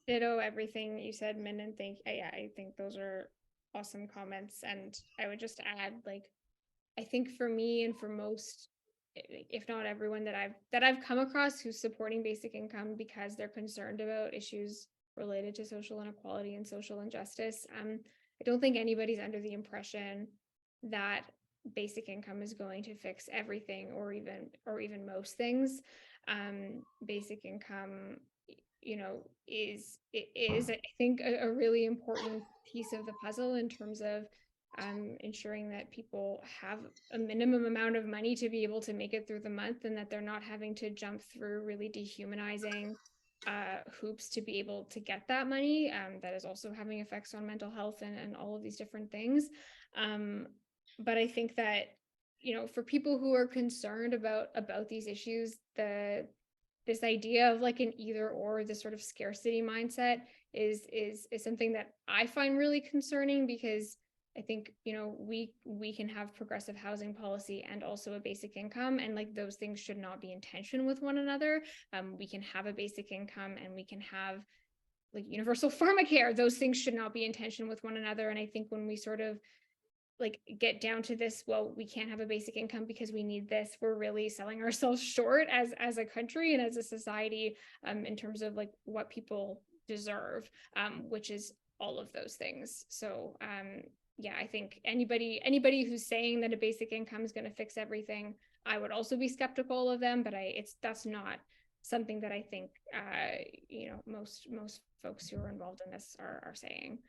ditto everything you said, Min, and I think those are awesome comments. And I would just add, like, I think for me and for most, if not everyone that I've come across who's supporting basic income because they're concerned about issues related to social inequality and social injustice, I don't think anybody's under the impression that basic income is going to fix everything or even most things. Basic income, is I think a really important piece of the puzzle in terms of ensuring that people have a minimum amount of money to be able to make it through the month, and that they're not having to jump through really dehumanizing hoops to be able to get that money. That is also having effects on mental health and all of these different things. But I think that, for people who are concerned about these issues, this idea of like an either or, this sort of scarcity mindset is something that I find really concerning, because I think, we can have progressive housing policy and also a basic income, and like those things should not be in tension with one another. We can have a basic income and we can have like universal pharmacare. Those things should not be in tension with one another. And I think when we sort of like get down to this, well, we can't have a basic income because we need this, we're really selling ourselves short as a country and as a society, in terms of like what people deserve, which is all of those things. So yeah, I think anybody who's saying that a basic income is going to fix everything, I would also be skeptical of them. But that's not something that I think most folks who are involved in this are saying.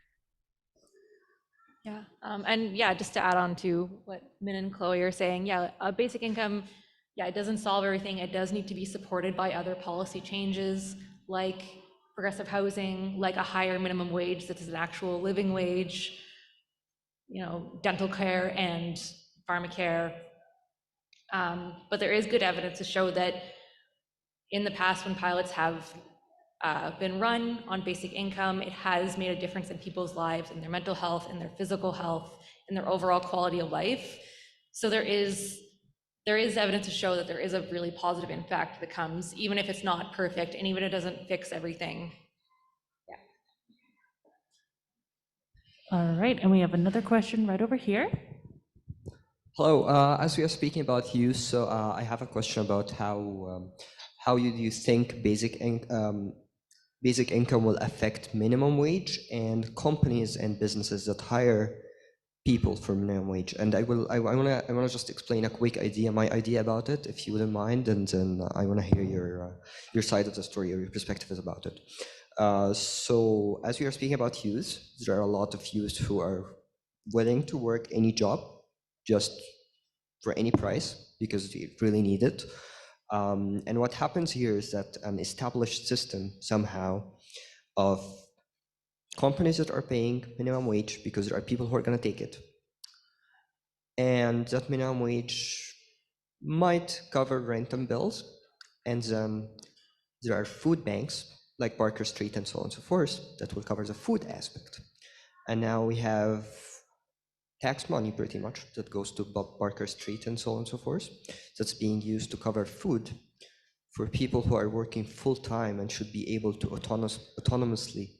Yeah, and yeah, just to add on to what Min and Chloe are saying, yeah, a basic income, yeah, it doesn't solve everything. It does need to be supported by other policy changes like progressive housing, like a higher minimum wage that is an actual living wage, dental care and pharmacare. But there is good evidence to show that in the past, when pilots have been run on basic income, it has made a difference in people's lives, in their mental health, in their physical health, in their overall quality of life. So there is evidence to show that there is a really positive impact that comes, even if it's not perfect and even if it doesn't fix everything. Yeah. All right, and we have another question right over here. Hello, as we are speaking about youth, so I have a question about how do you think basic income will affect minimum wage and companies and businesses that hire people for minimum wage? And I wanna just explain a quick idea, my idea about it, if you wouldn't mind, and then I wanna hear your side of the story or your perspective about it. So as we are speaking about youth, there are a lot of youth who are willing to work any job just for any price because they really need it. And what happens here is that an established system somehow of companies that are paying minimum wage because there are people who are going to take it. And that minimum wage might cover rent and bills. And then there are food banks like Barker Street and so on and so forth that will cover the food aspect. And now we have tax money pretty much that goes to Barker Street and so on and so forth that's being used to cover food for people who are working full-time and should be able to autonomously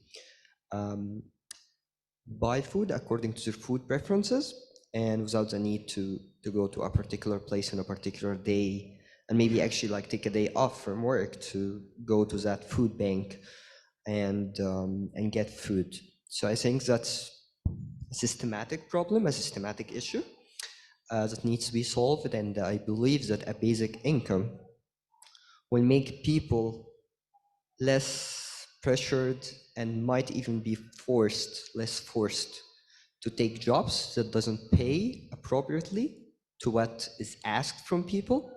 buy food according to their food preferences and without the need to go to a particular place on a particular day and maybe actually like take a day off from work to go to that food bank and get food. So I think that's a systematic problem, a systematic issue that needs to be solved, and I believe that a basic income will make people less pressured and might even be less forced to take jobs that doesn't pay appropriately to what is asked from people.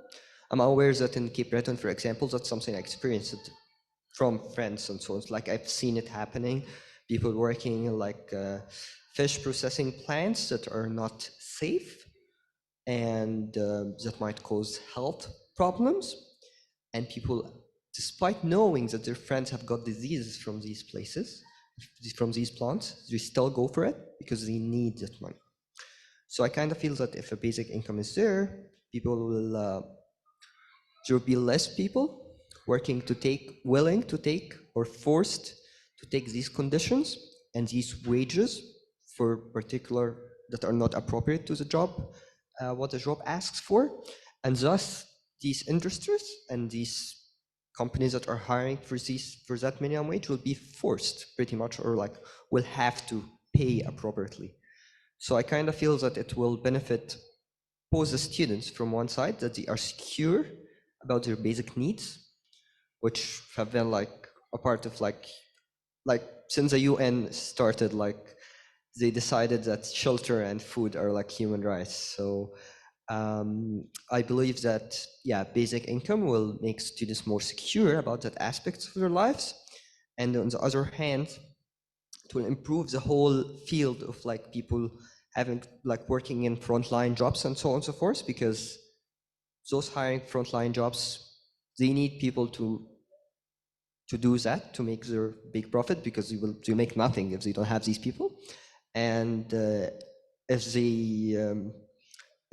I'm aware that in Cape Breton, for example, that's something I experienced from friends and so on. Like I've seen it happening, people working in like fish processing plants that are not safe and that might cause health problems. And people, despite knowing that their friends have got diseases from these places, from these plants, they still go for it because they need that money. So I kind of feel that if a basic income is there, people will, there will be less people willing to take or forced to take these conditions and these wages for particular that are not appropriate to the job, what the job asks for, and thus these industries and these companies that are hiring for that minimum wage will be forced pretty much, or like will have to pay appropriately. So I kind of feel that it will benefit both the students from one side, that they are secure about their basic needs, which have been like a part of like since the UN started, like they decided that shelter and food are like human rights. So I believe that, yeah, basic income will make students more secure about that aspect of their lives. And on the other hand, it will improve the whole field of like people having like working in frontline jobs and so on and so forth, because those hiring frontline jobs, they need people to do that, to make their big profit, because you make nothing if they don't have these people. And if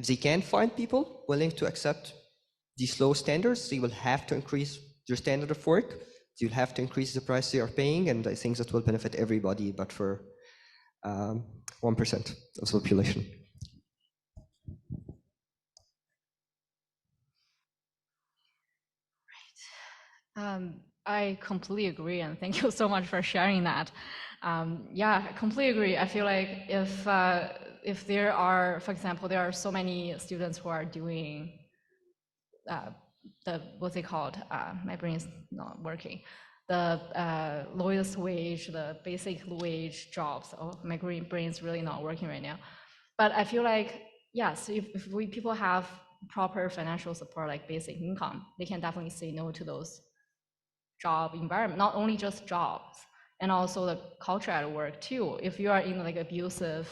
they can't find people willing to accept these low standards, they will have to increase their standard of work. You'll have to increase the price they are paying, and I think that will benefit everybody, but for 1% of the population. I completely agree, and thank you so much for sharing that. Yeah, I completely agree. I feel like if there are, for example, there are so many students who are doing what's it called? My brain is not working. The lowest wage, the basic wage jobs. Oh, my brain is really not working right now. But I feel like, yes, if people have proper financial support, like basic income, they can definitely say no to those job environment, not only just jobs, and also the culture at work too. If you are in like abusive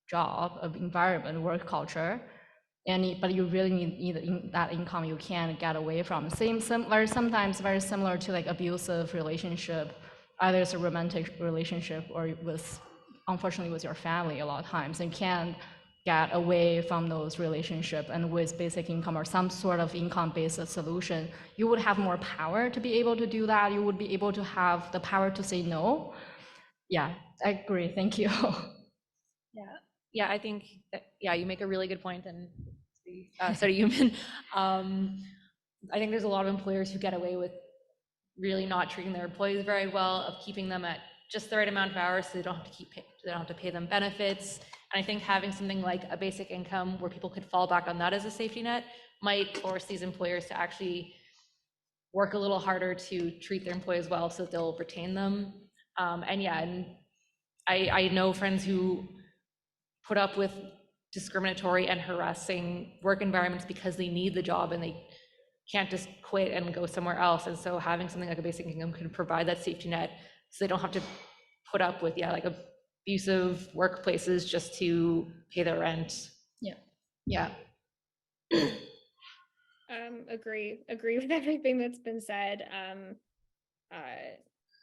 job, environment, work culture, but you really need that income you can't get away from. Sometimes very similar to like abusive relationship, either it's a romantic relationship or unfortunately with your family a lot of times, and you can't get away from those relationships, and with basic income or some sort of income-based solution, you would have more power to be able to do that. You would be able to have the power to say no. Yeah, I agree. Thank you. Yeah, I think that, yeah, you make a really good point, and so do you, Min. I think there's a lot of employers who get away with really not treating their employees very well, of keeping them at just the right amount of hours so they don't have to pay them benefits. And I think having something like a basic income where people could fall back on that as a safety net might force these employers to actually work a little harder to treat their employees well so that they'll retain them. And I know friends who put up with discriminatory and harassing work environments because they need the job and they can't just quit and go somewhere else. And so having something like a basic income can provide that safety net so they don't have to put up with, like abusive workplaces just to pay their rent. Yeah. Agree with everything that's been said.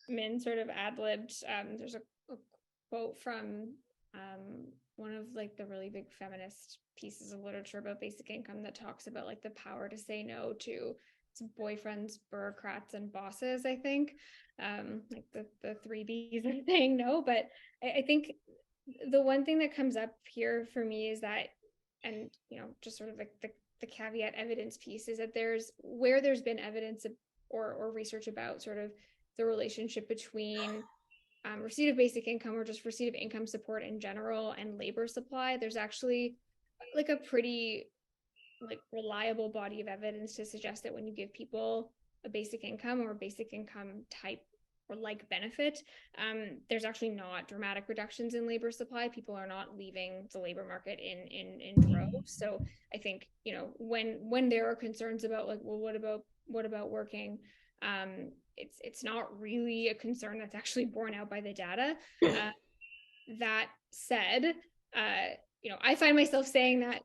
Min sort of ad-libbed. There's a quote from one of like the really big feminist pieces of literature about basic income that talks about like the power to say no to boyfriends, bureaucrats, and bosses, I think. Like the 3 Bs of saying no. But I think the one thing that comes up here for me is that, and just sort of like the caveat evidence piece, is that where there's been evidence or research about sort of the relationship between receipt of basic income, or just receipt of income support in general, and labor supply, there's actually like a pretty like reliable body of evidence to suggest that when you give people a basic income or a basic income type or like benefit, there's actually not dramatic reductions in labor supply. People are not leaving the labor market in droves. So I think when there are concerns about like, well, what about working, it's not really a concern that's actually borne out by the data. That said, I find myself saying that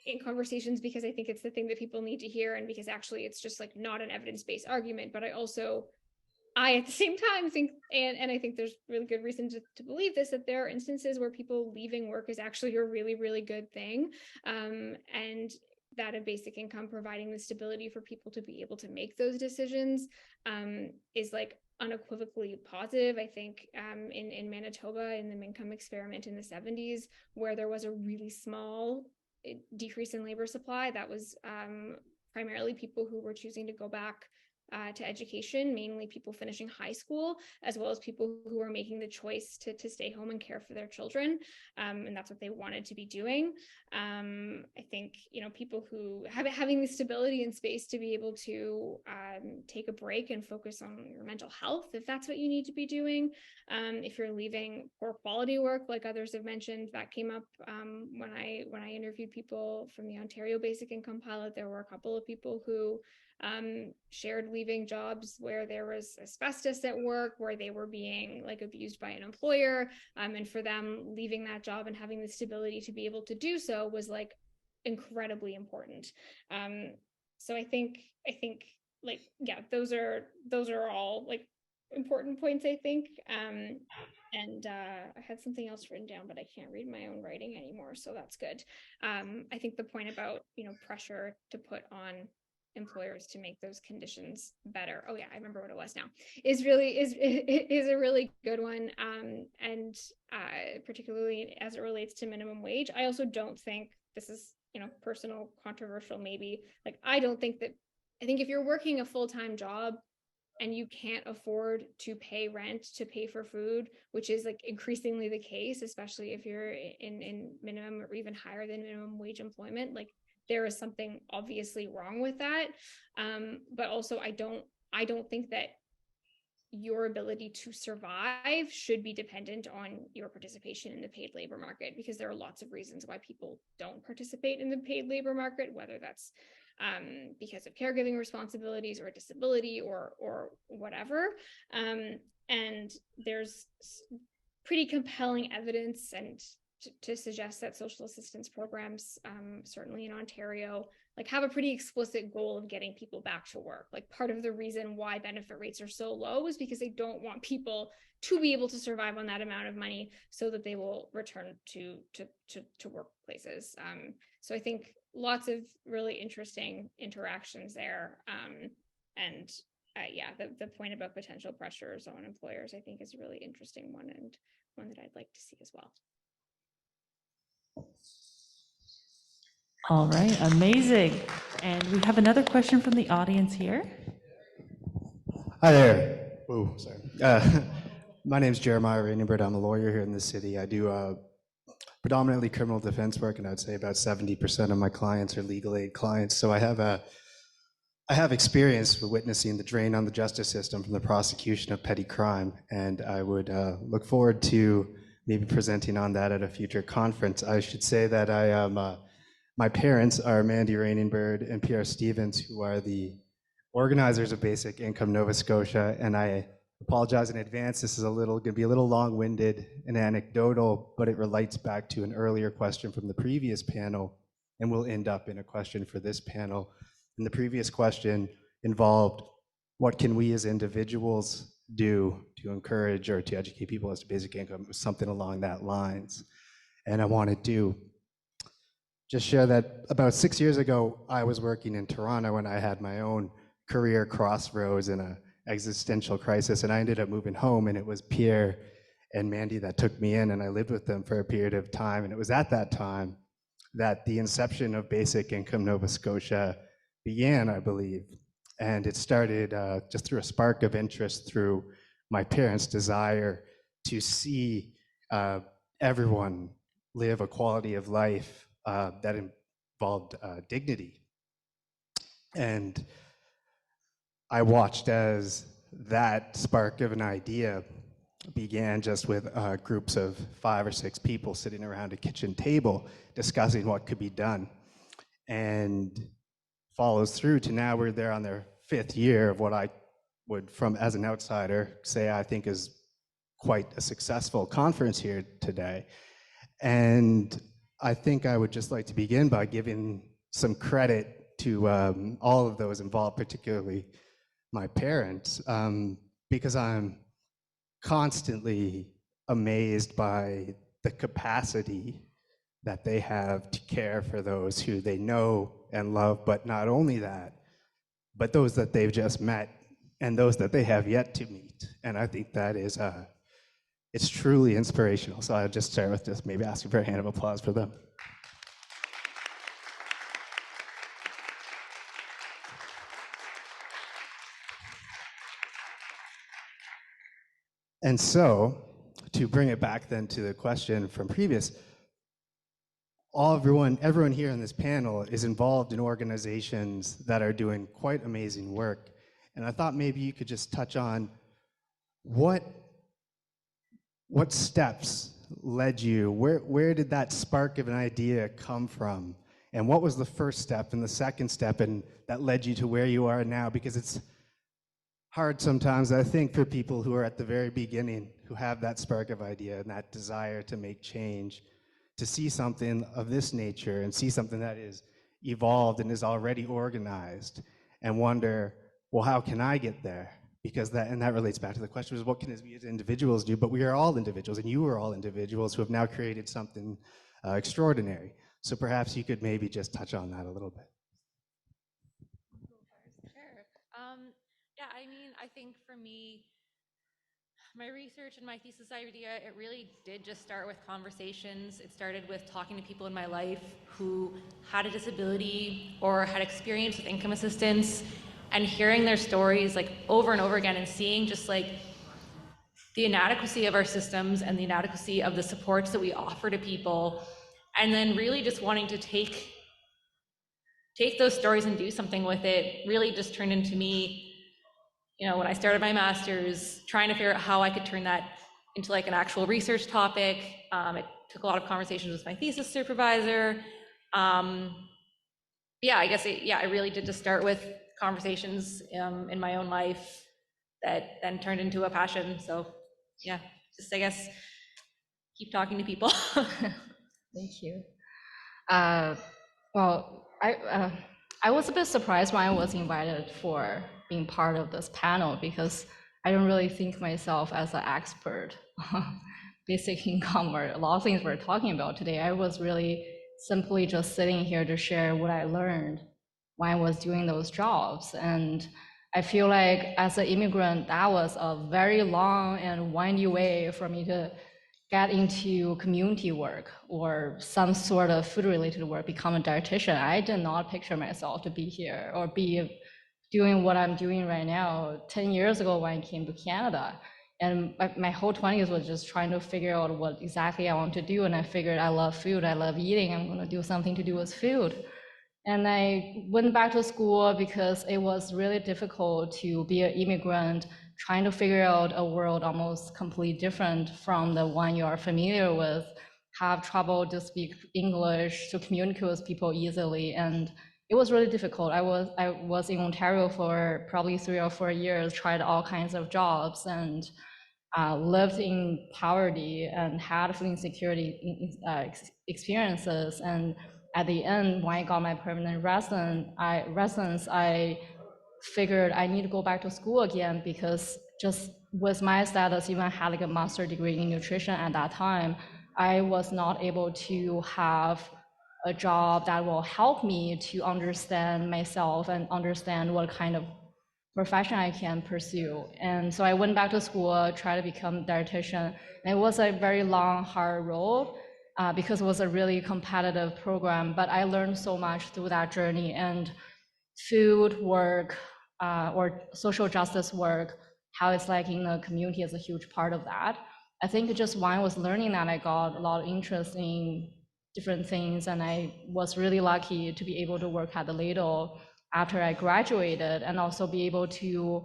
in conversations because I think it's the thing that people need to hear, and because actually it's just like not an evidence-based argument. But I at the same time think, and I think there's really good reason to believe this, that there are instances where people leaving work is actually a really, really good thing. And that a basic income providing the stability for people to be able to make those decisions is like unequivocally positive. I think in Manitoba, in the Mincome experiment in the 70s, where there was a really small decrease in labor supply, that was primarily people who were choosing to go back to education, mainly people finishing high school, as well as people who are making the choice to stay home and care for their children. And that's what they wanted to be doing. I think, people who having the stability and space to be able to take a break and focus on your mental health, if that's what you need to be doing. If you're leaving poor quality work, like others have mentioned, that came up when I interviewed people from the Ontario Basic Income Pilot. There were a couple of people who shared leaving jobs where there was asbestos at work, where they were being abused by an employer, and for them, leaving that job and having the stability to be able to do so was incredibly important. So I think those are all important points, I think. And I had something else written down, but I can't read my own writing anymore, so that's good. I think the point about pressure to put on employers to make those conditions better. Oh yeah, I remember what it was now. Is a really good one, and particularly as it relates to minimum wage. I also don't think this is personal, controversial maybe. I think if you're working a full-time job and you can't afford to pay rent, to pay for food, which is increasingly the case, especially if you're in minimum or even higher than minimum wage employment, there is something obviously wrong with that. But also I don't think that your ability to survive should be dependent on your participation in the paid labor market, because there are lots of reasons why people don't participate in the paid labor market, whether that's because of caregiving responsibilities or disability or whatever. And there's pretty compelling evidence and to suggest that social assistance programs, certainly in Ontario, have a pretty explicit goal of getting people back to work. Part of the reason why benefit rates are so low is because they don't want people to be able to survive on that amount of money, so that they will return to workplaces. So I think lots of really interesting interactions there. And the point about potential pressures on employers, I think, is a really interesting one, and one that I'd like to see as well. All right, amazing. And we have another question from the audience here. Hi there. Whoa, sorry. My name is Jeremiah Raineyberg. I'm a lawyer here in the city. I do predominantly criminal defense work, and I'd say about 70% of my clients are legal aid clients. So I have experience with witnessing the drain on the justice system from the prosecution of petty crime, and I would look forward to maybe presenting on that at a future conference. I should say that I am, my parents are Mandy Raineyberg and Pierre Stevens, who are the organizers of Basic Income Nova Scotia, and I apologize in advance. This is going to be a little long-winded and anecdotal, but it relates back to an earlier question from the previous panel, and will end up in a question for this panel. And the previous question involved, what can we as individuals do to encourage or to educate people as to basic income? It was something along that lines. And I wanted to just share that about 6 years ago, I was working in Toronto and I had my own career crossroads and an existential crisis, and I ended up moving home, and it was Pierre and Mandy that took me in, and I lived with them for a period of time. And it was at that time that the inception of Basic Income Nova Scotia began, I believe. And it started just through a spark of interest through my parents' desire to see everyone live a quality of life that involved dignity. And I watched as that spark of an idea began just with groups of 5 or 6 people sitting around a kitchen table discussing what could be done. And follows through to now we're there on their 5th year of what I would, from as an outsider, say I think is quite a successful conference here today. And I think I would just like to begin by giving some credit to all of those involved, particularly my parents, because I'm constantly amazed by the capacity that they have to care for those who they know and love, but not only that, but those that they've just met and those that they have yet to meet. And I think that is, it's truly inspirational. So I'll just start with just maybe asking for a hand of applause for them. And so, to bring it back then to the question from previous, everyone here in this panel is involved in organizations that are doing quite amazing work. And I thought maybe you could just touch on what steps led you, where did that spark of an idea come from? And what was the first step and the second step and that led you to where you are now? Because it's hard sometimes, I think, for people who are at the very beginning, who have that spark of idea and that desire to make change, to see something of this nature and see something that is evolved and is already organized and wonder, well, how can I get there? Because that relates back to the question, is what can we as individuals do? But we are all individuals, and you are all individuals who have now created something extraordinary. So perhaps you could maybe just touch on that a little bit. Sure. Yeah, I mean, I think for me, my research and my thesis idea, it really did just start with conversations. It started with talking to people in my life who had a disability or had experience with income assistance and hearing their stories like over and over again and seeing just like the inadequacy of our systems and the inadequacy of the supports that we offer to people. And then really just wanting to take those stories and do something with it really just turned into me, you know, when I started my master's, trying to figure out how I could turn that into like an actual research topic. It took a lot of conversations with my thesis supervisor. Yeah, I guess it really did just start with conversations in my own life that then turned into a passion. So yeah, just I guess keep talking to people. Thank you. Well, I was a bit surprised when I was invited for being part of this panel because I don't really think myself as an expert on basic income or a lot of things we're talking about today. I was really simply just sitting here to share what I learned when I was doing those jobs. And I feel like as an immigrant, that was a very long and windy way for me to get into community work or some sort of food-related work, become a dietitian. I did not picture myself to be here or be doing what I'm doing right now 10 years ago when I came to Canada. And my whole 20s was just trying to figure out what exactly I want to do. And I figured I love food, I love eating, I'm gonna do something to do with food. And I went back to school because it was really difficult to be an immigrant trying to figure out a world almost completely different from the one you are familiar with, have trouble to speak English, to communicate with people easily. And it was really difficult. I was in Ontario for probably 3 or 4 years, tried all kinds of jobs and lived in poverty and had food insecurity experiences. And at the end, when I got my permanent residence, I figured I need to go back to school again because just with my status, even I had like a master's degree in nutrition at that time, I was not able to have a job that will help me to understand myself and understand what kind of profession I can pursue. And so I went back to school, tried to become a dietitian. And it was a very long, hard road because it was a really competitive program, but I learned so much through that journey. And food work or social justice work, how it's like in the community is a huge part of that. I think just when I was learning that, I got a lot of interest in different things, and I was really lucky to be able to work at the Ladle after I graduated and also be able to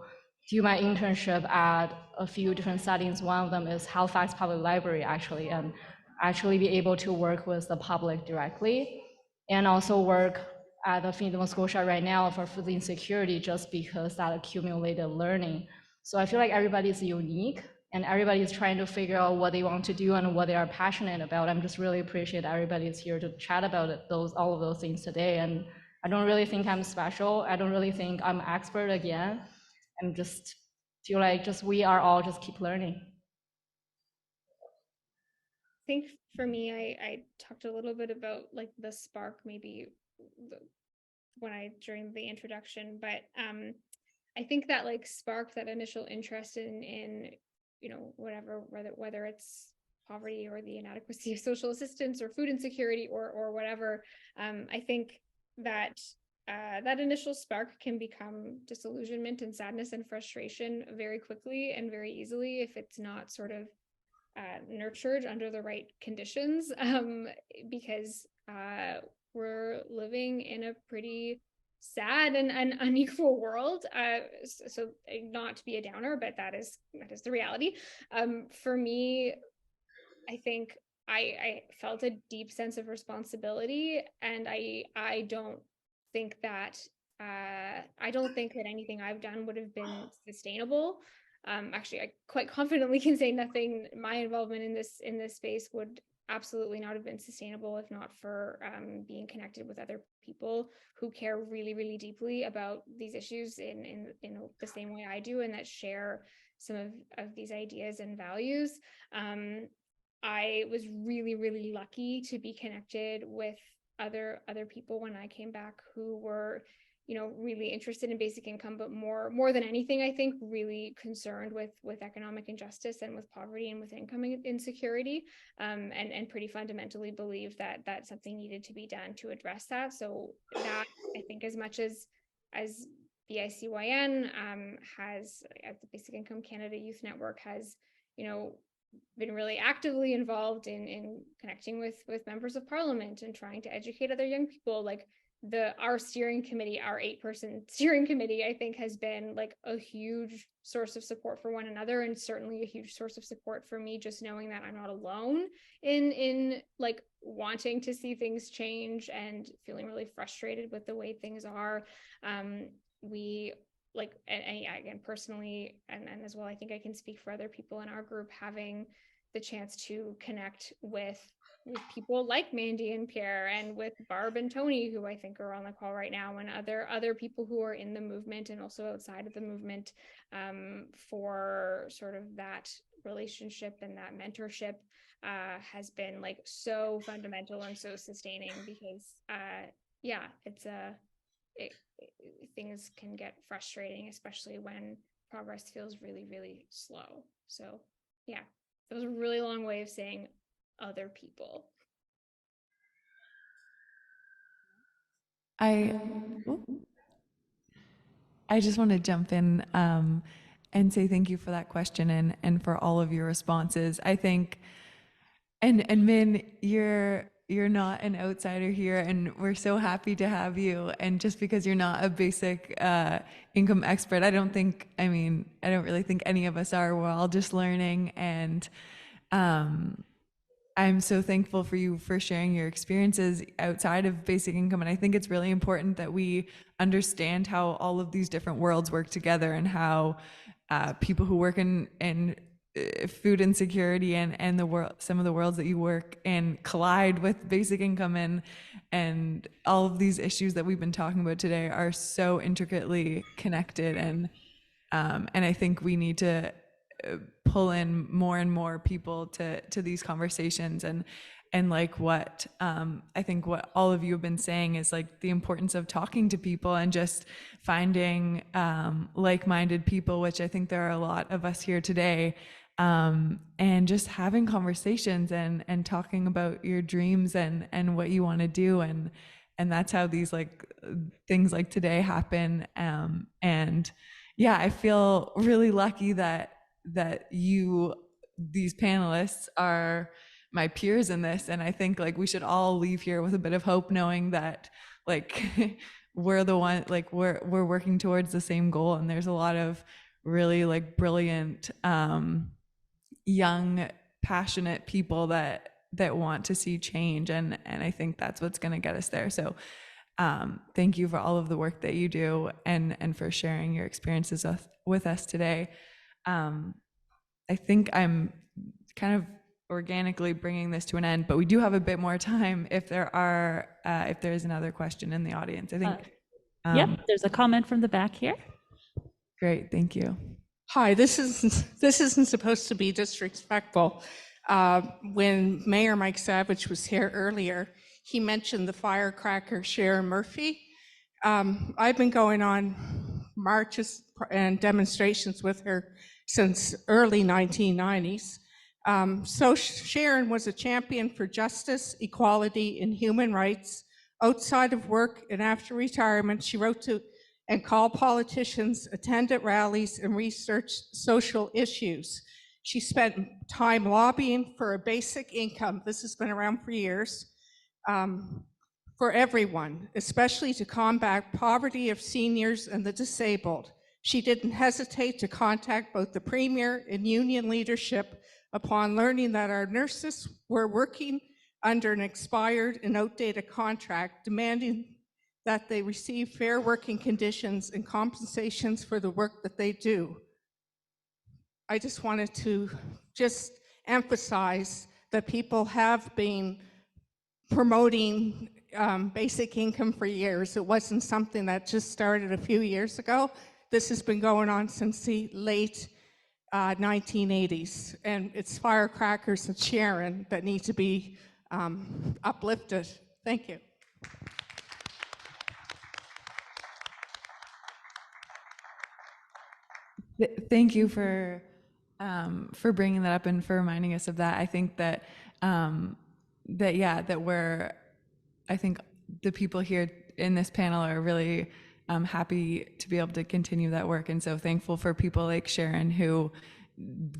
do my internship at a few different settings. One of them is Halifax Public Library, actually, and actually be able to work with the public directly and also work at the Nova Scotia right now for food insecurity just because that accumulated learning. So I feel like everybody's unique and everybody's trying to figure out what they want to do and what they are passionate about. I'm just really appreciate everybody's here to chat about all of those things today. And I don't really think I'm special. I don't really think I'm expert again. I'm just feel like we are all just keep learning. I think for me, I talked a little bit about like the spark maybe when I during the introduction, but I think that like sparked that initial interest in you know, whatever, whether it's poverty or the inadequacy of social assistance or food insecurity or whatever. I think that that initial spark can become disillusionment and sadness and frustration very quickly and very easily if it's not sort of nurtured under the right conditions, because we're living in a pretty sad and unequal world. So not to be a downer, but that is the reality. For me, I think I felt a deep sense of responsibility, and I don't think that anything I've done would have been sustainable. Actually, I quite confidently can say nothing. My involvement in this space would absolutely not have been sustainable if not for being connected with other people who care really, really deeply about these issues in the same way I do, and that share some of these ideas and values. I was really, really lucky to be connected with other people when I came back who were, you know, really interested in basic income, but more than anything, I think, really concerned with economic injustice and with poverty and with income insecurity, and pretty fundamentally believe that something needed to be done to address that. So that, I think, as much as BICYN has, the Basic Income Canada Youth Network has, you know, been really actively involved in connecting with members of parliament and trying to educate other young people. Like our steering committee, our 8-person steering committee, I think has been like a huge source of support for one another, and certainly a huge source of support for me, just knowing that I'm not alone in like wanting to see things change and feeling really frustrated with the way things are. We like, and again, personally, and as well, I think I can speak for other people in our group, having the chance to connect with people like Mandy and Pierre, and with Barb and Tony, who I think are on the call right now, and other people who are in the movement and also outside of the movement, for sort of that relationship and that mentorship has been like so fundamental and so sustaining, because yeah, things can get frustrating, especially when progress feels really, really slow. So yeah, that was a really long way of saying other people. I just want to jump in and say thank you for that question and for all of your responses. I think, and Min, you're not an outsider here, and we're so happy to have you. And just because you're not a basic income expert, I don't really think any of us are. We're all just learning, and I'm so thankful for you for sharing your experiences outside of basic income. And I think it's really important that we understand how all of these different worlds work together, and how people who work in food insecurity and the world, some of the worlds that you work in, collide with basic income, and all of these issues that we've been talking about today are so intricately connected. And I think we need to pull in more and more people to these conversations, and like what I think what all of you have been saying is like the importance of talking to people and just finding like-minded people, which I think there are a lot of us here today, and just having conversations and talking about your dreams and what you want to do, and that's how these like things like today happen. And yeah, I feel really lucky that these panelists are my peers in this, and I think like we should all leave here with a bit of hope, knowing that like we're the one, like we're working towards the same goal. And there's a lot of really like brilliant young passionate people that want to see change, and I think that's what's going to get us there. So thank you for all of the work that you do, and for sharing your experiences with us today. I think I'm kind of organically bringing this to an end, but we do have a bit more time if there is another question in the audience. I think. Yep, there's a comment from the back here. Great, thank you. Hi, this isn't supposed to be disrespectful. When Mayor Mike Savage was here earlier, he mentioned the firecracker Sharon Murphy. I've been going on marches and demonstrations with her since early 1990s. So Sharon was a champion for justice, equality, and human rights. Outside of work and after retirement, she wrote to and called politicians, attended rallies, and researched social issues. She spent time lobbying for a basic income. This has been around for years. For everyone, especially to combat poverty of seniors and the disabled. She didn't hesitate to contact both the Premier and union leadership upon learning that our nurses were working under an expired and outdated contract, demanding that they receive fair working conditions and compensations for the work that they do. I just wanted to just emphasize that people have been promoting basic income for years. It wasn't something that just started a few years ago. This has been going on since the late 1980s. And it's firecrackers and Sharon that need to be uplifted. Thank you. Thank you for bringing that up and for reminding us of that. I think that I think the people here in this panel are really happy to be able to continue that work, and so thankful for people like Sharon who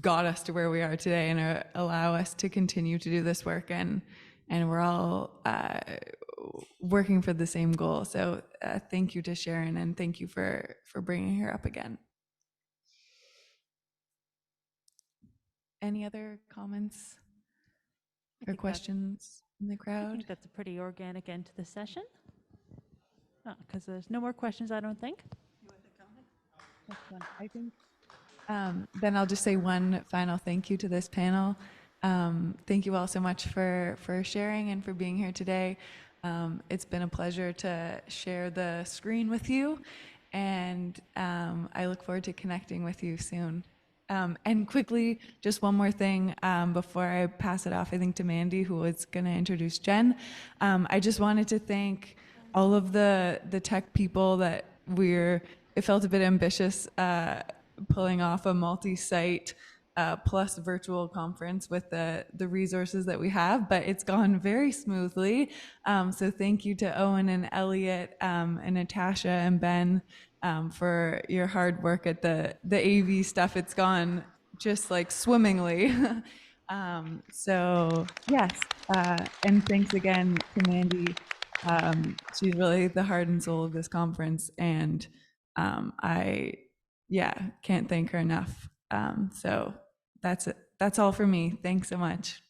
got us to where we are today and allow us to continue to do this work, and we're all working for the same goal. So thank you to Sharon, and thank you for bringing her up again. Any other comments or questions in the crowd? I think that's a pretty organic end to the session. Because there's no more questions, I don't think. I think then I'll just say one final thank you to this panel. Thank you all so much for sharing and for being here today. It's been a pleasure to share the screen with you, and I look forward to connecting with you soon. And quickly, just one more thing before I pass it off, I think, to Mandy, who was going to introduce Jen. I just wanted to thank all of the tech people that it felt a bit ambitious pulling off a multi-site plus virtual conference with the resources that we have, but it's gone very smoothly. So thank you to Owen and Elliot and Natasha and Ben for your hard work at the AV stuff. It's gone just like swimmingly. So yes, and thanks again to Mandy. She's really the heart and soul of this conference, and I can't thank her enough. So that's it. That's all for me. Thanks so much.